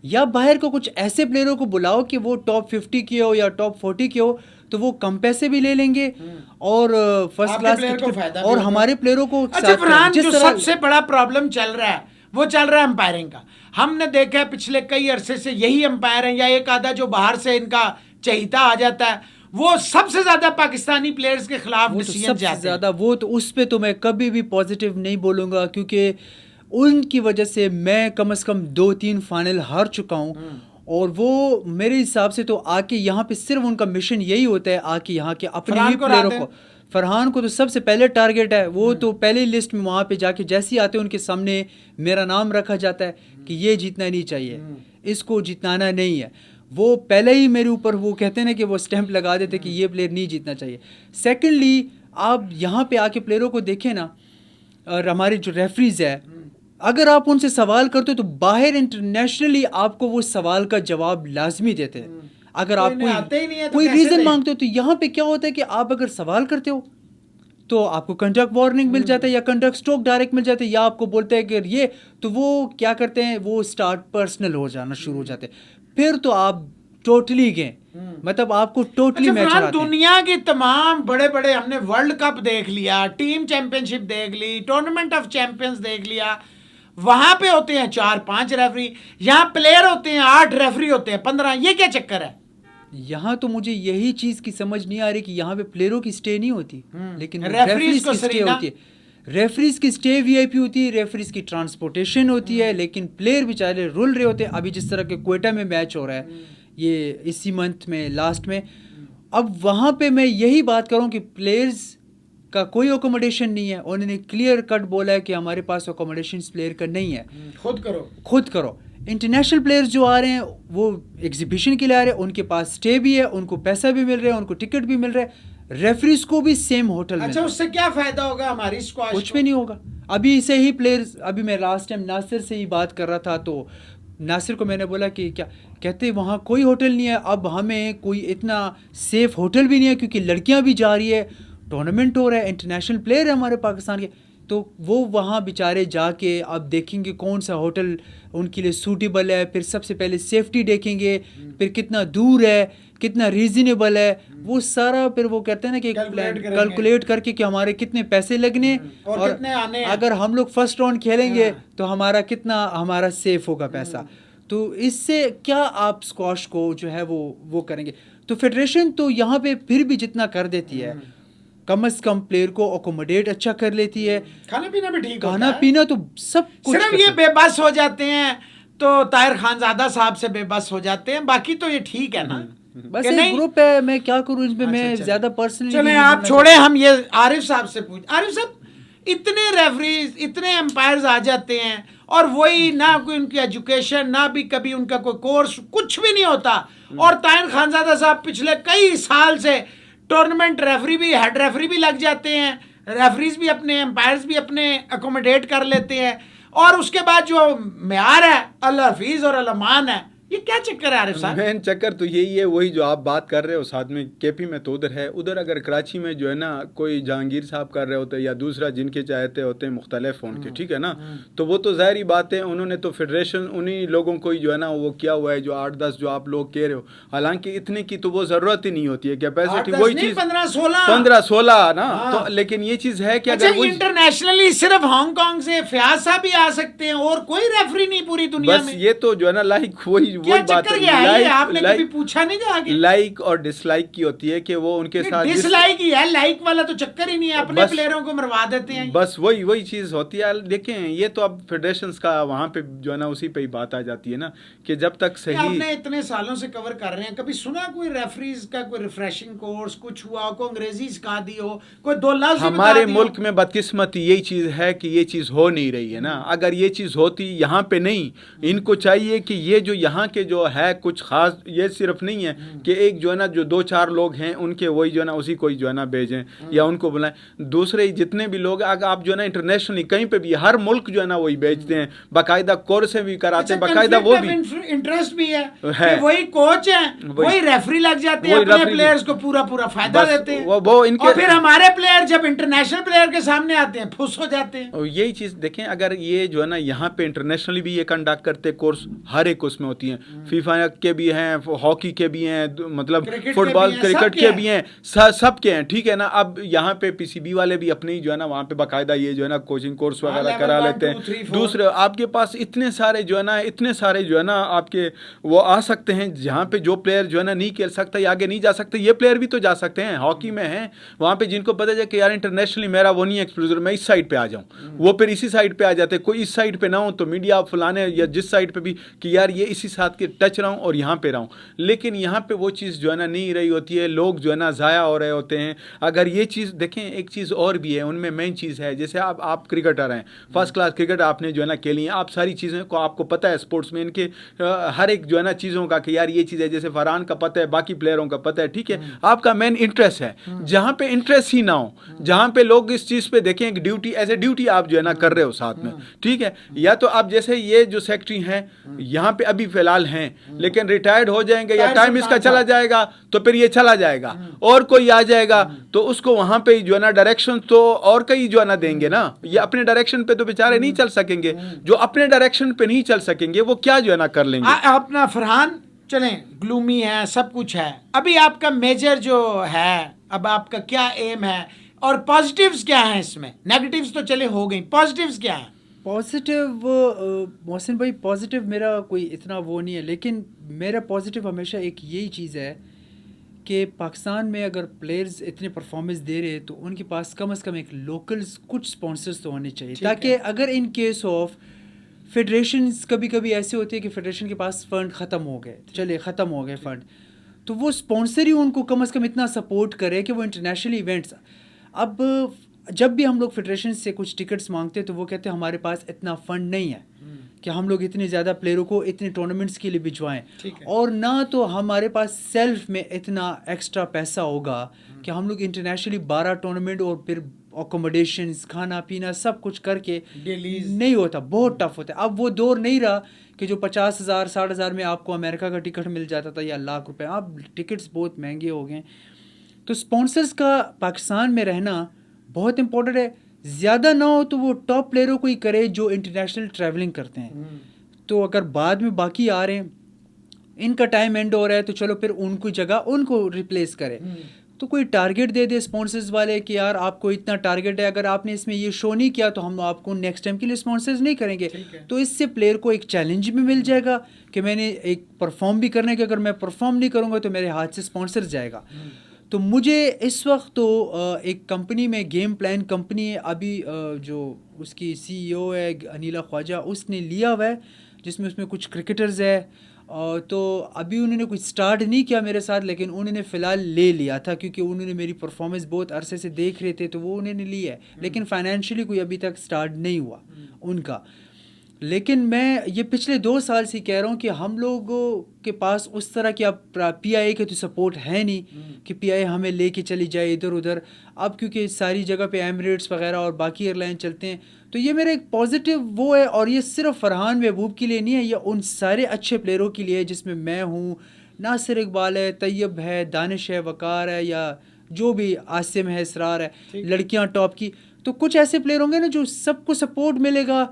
Speaker 2: یا باہر کو کچھ ایسے پلیئروں کو بلاؤ کہ وہ ٹاپ 50 کے ہو یا ٹاپ 40 کے ہو، تو وہ کم پیسے بھی لے لیں گے اور فرسٹ کلاس اور ہمارے پلیئروں کو.
Speaker 1: اچھا فرحان، جو سب سے بڑا پرابلم چل رہا ہے وہ چل رہا ہے امپائرنگ کا. ہم نے دیکھا ہے پچھلے کئی عرصے سے یہی امپائر ہیں یا ایک آدھا جو باہر سے ان کا چہیتا آ جاتا ہے، وہ سب سے زیادہ پاکستانی پلیئرز کے خلاف
Speaker 2: وہ تو
Speaker 1: ڈیسیژن
Speaker 2: سب سے
Speaker 1: جاتے ہیں.
Speaker 2: زیادہ وہ تو اس پہ تو میں کبھی بھی پازیٹیو نہیں بولوں گا کیونکہ ان کی وجہ سے میں کم از کم 2-3 فائنل ہار چکا ہوں. اور وہ میرے حساب سے تو آ کے یہاں پہ صرف ان کا مشن یہی ہوتا ہے آ کے یہاں کے اپنے ہی پلیئروں کو. فرحان کو تو سب سے پہلے ٹارگیٹ ہے, وہ تو پہلے لسٹ میں وہاں پہ جا کے جیسے ہی آتے ہیں ان کے سامنے میرا نام رکھا جاتا ہے کہ یہ جیتنا نہیں چاہیے, اس کو جتانا نہیں ہے. وہ پہلے ہی میرے اوپر وہ کہتے ہیں نا کہ وہ اسٹیمپ لگا دیتے کہ یہ پلیئر نہیں جیتنا چاہیے. سیکنڈلی آپ یہاں پہ آ کے پلیئروں کو دیکھیں نا, اور ہمارے جو ریفریز ہے اگر آپ ان سے سوال کرتے ہو تو باہر انٹرنیشنلی آپ کو وہ سوال کا جواب لازمی دیتے ہیں. اگر آپ کوئی ریزن مانگتے ہو تو یہاں پہ کیا ہوتا ہے کہ آپ اگر سوال کرتے ہو تو آپ کو کنڈکٹ وارننگ مل جاتا ہے یا کنڈکٹ اسٹروک ڈائریکٹ مل جاتا ہے, یا آپ کو بولتے ہیں کہ یہ تو وہ کیا کرتے ہیں وہ اسٹارٹ پرسنل ہو جانا شروع ہو جاتے ہیں. پھر تو آپ ٹوٹلی گئے, مطلب آپ کو ٹوٹلی میچ ہراتے ہیں.
Speaker 1: دنیا کی تمام بڑے بڑے ہم نے ورلڈ کپ دیکھ لیا, ٹیم چیمپئن شپ دیکھ لی, ٹورنامنٹ آف چیمپئنز دیکھ لیا, وہاں پہ ہوتے ہیں 4-5 ریفری, یہاں پلیئر ہوتے ہیں 8 ریفری ہوتے ہیں 15. یہ کیا چکر ہے؟
Speaker 2: یہاں تو مجھے یہی چیز کی سمجھ نہیں آ رہی کہ یہاں پہ پلیئروں کی سٹے نہیں ہوتی لیکن ریفریز کی سٹے ہوتی ہے. ریفریز کی سٹے وی آئی پی ہوتی ہے, ریفریز کی ٹرانسپورٹیشن ہوتی ہے, لیکن پلیئر بیچارے رول رہے ہوتے ہیں. ابھی جس طرح کے کوئٹہ میں میچ ہو رہا ہے یہ اسی منتھ میں لاسٹ میں, اب وہاں پہ میں یہی بات کروں کہ پلیئرز کا کوئی اکوموڈیشن نہیں ہے. انہوں نے کلیئر کٹ بولا ہے کہ ہمارے پاس اکوموڈیشن پلیئر کا نہیں ہے, خود کرو. انٹرنیشنل پلیئرز جو آ رہے ہیں وہ ایگزیبیشن کے لیے آ رہے ہیں, ان کے پاس سٹے بھی ہے, ان کو پیسہ بھی مل رہا ہے, ان کو ٹکٹ بھی مل رہا ہے, ریفریز کو بھی سیم ہوٹل.
Speaker 1: اچھا اس سے کیا فائدہ ہوگا ہماری اسکواش؟
Speaker 2: کچھ بھی نہیں ہوگا. ابھی سے ہی پلیئرز, ابھی میں لاسٹ ٹائم ناصر سے ہی بات کر رہا تھا تو ناصر کو میں نے بولا کہ کیا کہتے وہاں کوئی ہوٹل نہیں ہے, اب ہمیں کوئی اتنا سیف ہوٹل بھی نہیں ہے کیونکہ لڑکیاں بھی جا رہی ہے, ٹورنامنٹ ہو رہا ہے, انٹرنیشنل پلیئر ہے ہمارے پاکستان کے, تو وہ وہاں بیچارے جا کے اب دیکھیں گے کون سا ہوٹل ان کے لیے سوٹیبل ہے. پھر سب سے پہلے سیفٹی دیکھیں گے, پھر کتنا دور ہے, کتنا ریزنیبل ہے, وہ سارا پھر وہ کہتے ہیں نا کہ کیلکولیٹ کر کے کہ ہمارے کتنے پیسے لگنے اور اگر ہم لوگ فرسٹ راؤنڈ کھیلیں گے تو ہمارا سیف ہوگا پیسہ. تو اس سے کیا آپ اسکواش کو جو ہے وہ کریں گے. تو فیڈریشن تو یہاں پہ پھر بھی جتنا کر دیتی ہے کم از کم پلیئر کو اکوموڈیٹ اچھا کر لیتی ہے,
Speaker 1: کھانا پینا بھی ٹھیک,
Speaker 2: کھانا پینا تو سب کچھ.
Speaker 1: صرف یہ بے بس ہو جاتے ہیں تو طاہر خانزادہ صاحب سے بے بس ہو جاتے ہیں, باقی تو یہ ٹھیک ہے نا.
Speaker 2: بس ایک گروپ ہے, میں کیا کروں اس پہ, میں زیادہ پرسنلی.
Speaker 1: چلیں آپ چھوڑیں, ہم یہ عارف صاحب سے عارف صاحب اتنے ریفریز اتنے امپائرز آ جاتے ہیں اور وہی نہ کوئی ان کی ایجوکیشن نہ بھی کبھی ان کا کوئی کورس کچھ بھی نہیں ہوتا, اور طاہر خانزادہ صاحب پچھلے کئی سال سے ٹورنامنٹ ریفری بھی ہیڈ ریفری بھی لگ جاتے ہیں, ریفریز بھی اپنے امپائرز بھی اپنے اکوموڈیٹ کر لیتے ہیں, اور اس کے بعد جو معیار ہے اللہ حفیظ اور الامان ہے. یہ کیا چکر ہے عارف صاحب؟
Speaker 3: مین چکر تو یہی ہے, وہی جو آپ بات کر رہے ہو ساتھ میں کے پی میں تو ادھر ہے, ادھر اگر کراچی میں جو ہے نا کوئی جہانگیر صاحب کر رہے ہوتے ہیں یا دوسرا جن کے چاہتے ہوتے ہیں مختلف ان کے, ٹھیک ہے نا, تو وہ تو ظاہری بات ہے انہوں نے تو فیڈریشن انہی لوگوں کو ہی جو ہے نا وہ کیا ہوا ہے جو 8-10 جو آپ لوگ کہہ رہے ہو, حالانکہ اتنے کی تو وہ ضرورت ہی نہیں ہوتی ہے, کیپیسٹی وہی چیز 15-16 نا, تو لیکن یہ چیز ہے کہ اگر
Speaker 1: انٹرنیشنلی صرف ہانگ کانگ سے فیاض صاحب بھی آ سکتے ہیں اور کوئی ریفری نہیں پوری دنیا میں.
Speaker 3: بس یہ تو جو ہے نا لائک وہی بات ہے, لائک اور ڈس لائک کی ہوتی ہے کہ وہ ان کے ساتھ
Speaker 1: ڈس لائک ہی ہے, لائک والا تو چکر ہی نہیں ہے, اپنے پلیئروں کو مروا دیتے ہیں.
Speaker 3: بس وہی چیز ہوتی ہے. دیکھیں یہ تو اب فیڈریشنز کا وہاں پہ جو ہے نا اسی پہ ہی بات آ جاتی ہے نا کہ جب تک صحیح.
Speaker 1: آپ نے اتنے سالوں سے کور کر رہے ہیں, کبھی سنا کوئی ریفریز کا کوئی ریفریشنگ کورس کچھ ہوا, کوئی انگریزی سکھا دی ہو, کوئی 2 لفظ
Speaker 3: ہمارے ملک میں بدقسمتی یہی چیز ہے کہ یہ چیز ہو نہیں رہی ہے نا. اگر یہ چیز ہوتی یہاں پہ نہیں, ان کو چاہیے کہ یہ جو یہاں کے جو ہے کچھ خاص, یہ صرف نہیں ہے کہ ایک جو ہے نا جو 2-4 لوگ ہیں ان کے وہی جو ہے نا اسی کو جو ہے نا بھیجیں یا ان کو بلائیں. دوسرے جتنے بھی لوگ اگر آپ جو ہے نا انٹرنیشنلی کہیں پہ بھی ہر ملک جو ہے نا وہی بھیجتے ہیں, باقاعدہ کورسیں بھی کراتے ہیں, باقاعدہ وہ بھی
Speaker 1: انٹرسٹ بھی ہے کہ وہی کوچ ہیں وہی ریفری لگ جاتے ہیں, اپنے پلیئرز کو پورا فائدہ دیتے ہیں, اور پھر ہمارے پلیئر جب انٹرنیشنل پلیئر کے سامنے آتے ہیں پھس ہو جاتے ہیں.
Speaker 3: یہی چیز دیکھیں, اگر یہ جو ہے نا یہاں پہ انٹرنیشنلی بھی یہ کنڈکٹ کرتے کورس, ہر ایک اس میں ہوتی ہیں, فیفا کے بھی ہیں, ہاکی کے بھی ہیں, مطلب
Speaker 1: کرکٹ
Speaker 3: فٹ بال
Speaker 1: کے بھی ہیں,
Speaker 3: کرکٹ
Speaker 1: سب
Speaker 3: کے
Speaker 1: کے
Speaker 3: بھی ہیں, سب کے ہیں, ٹھیک ہے نا. اب یہاں پہ پی سی بی والے بھی اپنی جو ہے نا وہاں پہ باقاعدہ یہ جو ہے نا کوچنگ کورس وغیرہ
Speaker 1: level
Speaker 3: کرا
Speaker 1: 1,
Speaker 3: لیتے
Speaker 1: 2,
Speaker 3: ہیں.
Speaker 1: 3, 4.
Speaker 3: دوسرے آپ کے پاس اتنے سارے جو ہے نا آپ کے وہ آ سکتے ہیں جہاں پہ جو پلیئر جو ہے نا نہیں کھیل سکتا یا آگے نہیں جا سکتے, یہ پلیئر بھی تو جا سکتے ہیں. ہاکی میں ہیں وہاں پہ جن کو پتہ ہے کہ یار انٹرنیشنلی میرا وہ نہیں ایکسپوزر, میں اس سائڈ پہ آ جاؤں, وہ پھر اسی سائڈ پہ آ جاتے ہیں. کوئی اس سائڈ پہ نہ ہو تو میڈیا فلانے یا جس سائڈ پہ بھی کہ یار یہ اسی ساتھ کے ٹچ رہا ہوں اور یہاں پہ رہا ہوں. لیکن یہاں پہ وہ چیز جو ہے نا نہیں رہی ہوتی ہے, لوگ جو ہے نا ضائع ہو رہے ہوتے ہیں. اگر یہ چیز دیکھیں, ایک چیز اور بھی ہے ان میں مین چیز ہے, جیسے آپ کرکٹر ہیں, فرسٹ کلاس کرکٹ آپ نے جو ہے نا کھیلی ہیں, آپ ساری چیزیں کو آپ کو پتہ ہے اسپورٹس میں ان کے ہر ایک جو ہے نا چیزوں کا کہ یار یہ چیز ہے, جیسے فرحان کا پتہ ہے, باقی پلیئروں کا پتہ ہے, ٹھیک ہے. آپ کا مین انٹرسٹ ہے, جہاں پہ انٹرسٹ ہی نہ ہو, جہاں پہ لوگ اس چیز پہ دیکھیں کہ ڈیوٹی ایز اے ڈیوٹی آپ جو ہے نا کر رہے ہو ساتھ میں, ٹھیک ہے. یا تو آپ جیسے یہ جو سیکٹری ہیں یہاں پہ ابھی فی الحال ہیں, لیکن ریٹائرڈ ہو جائیں گے یا ٹائم اس کا چلا جائے گا تو پھر یہ چلا جائے گا, اور کوئی آ جائے گا تو اس کو وہاں پہ جو ہے نا ڈائریکشن تو اور کئی جو ہے نا دیں گے نا. یہ اپنے ڈائریکشن پہ تو بیچارے نہیں چل سکیں گے, جو اپنے ڈائریکشن پہ نہیں چل سکیں گے وہ کیا جو ہے نا کر لیں گے.
Speaker 1: اپنا فرحان چلیں گلومی ہے, سب کچھ ہے, ابھی آپ کا میجر جو ہے, اب آپ کا کیا ایم ہے اور پازیٹیوز کیا ہیں اس میں؟ نیگیٹیوز تو چلے ہو گئی, پازیٹیوز کیا ہیں؟
Speaker 2: پازیٹیو محسن بھائی, پازیٹیو میرا کوئی اتنا وہ نہیں ہے, لیکن میرا پازیٹیو ہمیشہ ایک یہی چیز ہے کہ پاکستان میں اگر پلیئرز اتنے پرفارمنس دے رہے تو ان کے پاس کم از کم ایک لوکلز کچھ سپانسرز تو ہونے چاہیے, تاکہ اگر ان کیس آف فیڈریشنز کبھی کبھی ایسے ہوتے ہیں کہ فیڈریشن کے پاس فنڈ ختم ہو گئے فنڈ, تو وہ اسپانسر ہی ان کو کم از کم اتنا سپورٹ کرے کہ وہ انٹرنیشنل ایونٹس. اب جب بھی ہم لوگ فیڈریشن سے کچھ ٹکٹس مانگتے ہیں تو وہ کہتے ہیں ہمارے پاس اتنا فنڈ نہیں ہے کہ ہم لوگ اتنے زیادہ پلیئروں کو اتنے ٹورنامنٹس کے لیے بھجوائیں, اور نہ تو ہمارے پاس سیلف میں اتنا ایکسٹرا پیسہ ہوگا کہ ہم لوگ انٹرنیشنلی 12 ٹورنامنٹ اور پھر اکوموڈیشنز, کھانا پینا سب کچھ کر کے نہیں ہوتا, بہت ٹف ہوتا ہے. اب وہ دور نہیں رہا کہ جو 50,000 60,000 میں آپ کو امریکہ کا ٹکٹ مل جاتا تھا یا لاکھ روپے. اب ٹکٹس بہت مہنگے ہو گئے, تو اسپانسرز کا پاکستان میں رہنا بہت امپورٹنٹ ہے. زیادہ نہ ہو تو وہ ٹاپ پلیئروں کو ہی کرے جو انٹرنیشنل ٹریولنگ کرتے ہیں. تو اگر بعد میں باقی آ رہے ہیں, ان کا ٹائم اینڈ ہو رہا ہے, تو چلو پھر ان کی جگہ ان کو ریپلیس کرے. تو کوئی ٹارگیٹ دے دے اسپانسرز والے کہ یار آپ کو اتنا ٹارگیٹ ہے, اگر آپ نے اس میں یہ شو نہیں کیا تو ہم آپ کو نیکسٹ ٹائم کے لیے اسپانسرز نہیں کریں گے. تو اس سے پلیئر کو ایک چیلنج بھی مل جائے گا کہ میں نے ایک پرفارم بھی کرنے کے, اگر میں پرفارم نہیں کروں گا تو میرے ہاتھ سے اسپانسر جائے گا. تو مجھے اس وقت تو ایک کمپنی میں, گیم پلان کمپنی ہے, ابھی جو اس کی CEO ہے انیلا خواجہ, اس نے لیا ہوا ہے, جس میں اس میں کچھ کرکٹرز ہے. تو ابھی انہوں نے کچھ سٹارٹ نہیں کیا میرے ساتھ, لیکن انہوں نے فی الحال لے لیا تھا کیونکہ انہوں نے میری پرفارمنس بہت عرصے سے دیکھ رہے تھے, تو وہ انہوں نے لیا ہے, لیکن فائنینشلی کوئی ابھی تک سٹارٹ نہیں ہوا ان کا. لیکن میں یہ پچھلے 2 سال سے کہہ رہا ہوں کہ ہم لوگوں کے پاس اس طرح کی اب PIA کے تو سپورٹ ہے نہیں کہ PIA ہمیں لے کے چلی جائے ادھر ادھر. اب کیونکہ ساری جگہ پہ ایمریٹس وغیرہ اور باقی ایئر لائن چلتے ہیں, تو یہ میرا ایک پازیٹیو وہ ہے. اور یہ صرف فرحان محبوب کے لیے نہیں ہے, یہ ان سارے اچھے پلیئروں کے لیے جس میں میں ہوں, ناصر اقبال ہے, طیب ہے, دانش ہے, وقار ہے, یا جو بھی عاصم ہے, اسرار ہے, لڑکیاں ٹاپ کی. تو کچھ ایسے پلیئر ہوں گے نا جو سب کو سپورٹ ملے گا.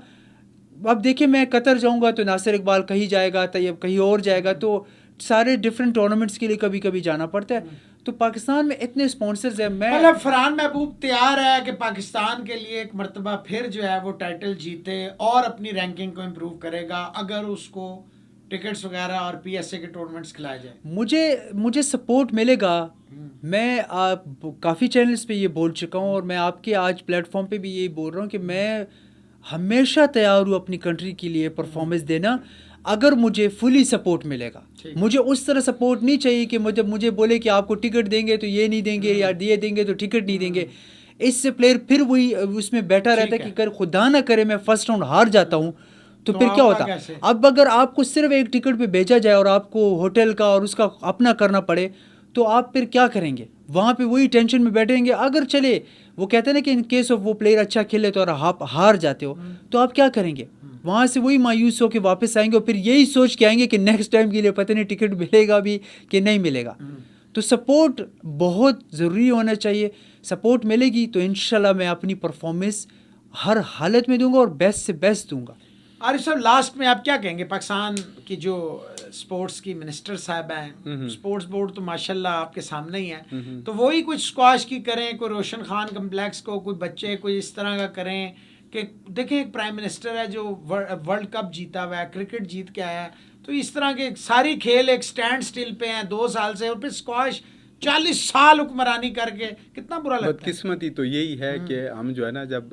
Speaker 2: اب دیکھیں میں قطر جاؤں گا تو ناصر اقبال کہیں جائے گا, طیب کہیں اور جائے گا, تو سارے ڈفرینٹ ٹورنامنٹس کے لیے کبھی کبھی جانا پڑتا ہے. تو پاکستان میں اتنے اسپانسرز ہیں. میں
Speaker 1: مطلب فرحان محبوب تیار ہے کہ پاکستان کے لیے ایک مرتبہ پھر جو ہے وہ ٹائٹل جیتے اور اپنی رینکنگ کو امپروو کرے گا اگر اس کو ٹکٹس وغیرہ اور PSA کے ٹورنامنٹس کھلائے جائیں.
Speaker 2: مجھے سپورٹ ملے گا. میں کافی چینلز پہ یہ بول چکا ہوں, اور میں آپ کے آج پلیٹ فارم پہ بھی یہی بول رہا ہوں کہ میں ہمیشہ تیار ہوں اپنی کنٹری کے لیے پرفارمنس دینا اگر مجھے فلی سپورٹ ملے گا. مجھے اس طرح سپورٹ نہیں چاہیے کہ مجھے بولے کہ آپ کو ٹکٹ دیں گے تو یہ نہیں دیں گے, یا یہ دیں گے تو ٹکٹ نہیں دیں گے. اس سے پلیئر پھر وہی اس میں بیٹھا رہتا ہے کہ اگر خدا نہ کرے میں فرسٹ راؤنڈ ہار جاتا ہوں تو پھر کیا ہوتا. اب اگر آپ کو صرف ایک ٹکٹ پہ بھیجا جائے اور آپ کو ہوٹل کا اور اس کا اپنا کرنا پڑے تو آپ پھر کیا کریں گے؟ وہاں پہ وہی ٹینشن میں بیٹھیں گے. اگر چلے وہ کہتے ہیں نا کہ ان کیس آف وہ پلیئر اچھا کھیلے تو اور آپ ہار جاتے ہو تو آپ کیا کریں گے؟ وہاں سے وہی مایوس ہو کے واپس آئیں گے اور پھر یہی سوچ کے آئیں گے کہ نیکسٹ ٹائم کے لیے پتہ نہیں ٹکٹ ملے گا بھی کہ نہیں ملے گا. تو سپورٹ بہت ضروری ہونا چاہیے. سپورٹ ملے گی تو انشاءاللہ میں اپنی پرفارمنس ہر حالت میں دوں گا اور بیسٹ سے بیسٹ دوں گا.
Speaker 1: عارف صاحب لاسٹ میں آپ کیا کہیں گے پاکستان کی جو اسپورٹس کی منسٹر صاحب ہیں, اسپورٹس بورڈ تو ماشاءاللہ آپ کے سامنے ہی ہے, تو وہی کچھ اسکواش کی کریں, کوئی روشن خان کمپلیکس کو کوئی بچے کوئی اس طرح کا کریں کہ دیکھیں ایک پرائم منسٹر ہے جو ورلڈ کپ جیتا ہوا ہے, کرکٹ جیت کے آیا ہے, تو اس طرح کے ساری کھیل ایک سٹینڈ سٹل پہ ہیں 2 سال سے, اور پھر اسکواش 40 سال حکمرانی کر کے کتنا برا لگتا ہے.
Speaker 3: بدقسمتی تو یہی ہے کہ ہم جو ہے نا جب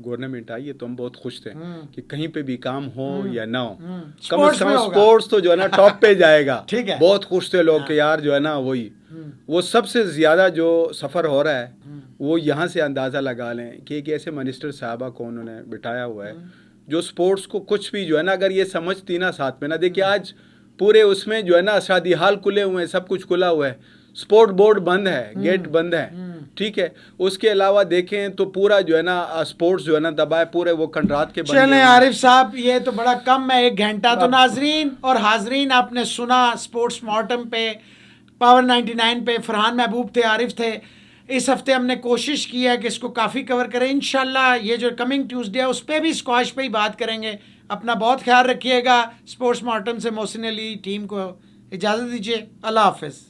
Speaker 3: گورنمنٹ آئی ہے تو ہم بہت خوش تھے کہ کہیں پہ بھی کام ہو یا نہ ہو, کم از کم اسپورٹس تو جو ہے نا ٹاپ پہ جائے گا. بہت خوش تھے لوگ کہ یار جو ہے نا وہی وہ سب سے زیادہ جو سفر ہو رہا ہے وہ یہاں سے اندازہ لگا لیں کہ ایک ایسے منسٹر صاحبہ کو انہوں نے بٹھایا ہوا ہے جو اسپورٹس کو کچھ بھی جو ہے نا اگر یہ سمجھتی نا ساتھ میں نا, دیکھیے آج پورے اس میں جو ہے نا شادی ہال کھلے ہوئے ہیں, سب کچھ کھلا ہوا ہے, اسپورٹ بورڈ بند ہے, گیٹ بند ہے, ٹھیک ہے. اس کے علاوہ دیکھیں تو پورا جو ہے نا اسپورٹس جو ہے نا دبائے پورے وہ کنٹرات کے بند.
Speaker 1: چلیں عارف صاحب یہ تو بڑا کم ہے 1 گھنٹہ. تو ناظرین اور حاضرین آپ نے سنا اسپورٹس مارٹم پہ, پاور 99 پہ فرحان محبوب تھے, عارف تھے. اس ہفتے ہم نے کوشش کی ہے کہ اس کو کافی کور کریں. انشاءاللہ یہ جو کمنگ ٹیوزڈے ہے اس پہ بھی اسکواش پہ ہی بات کریں گے. اپنا بہت خیال رکھیے گا. اسپورٹس مارٹم سے محسن علی ٹیم کو اجازت دیجیے. اللہ حافظ.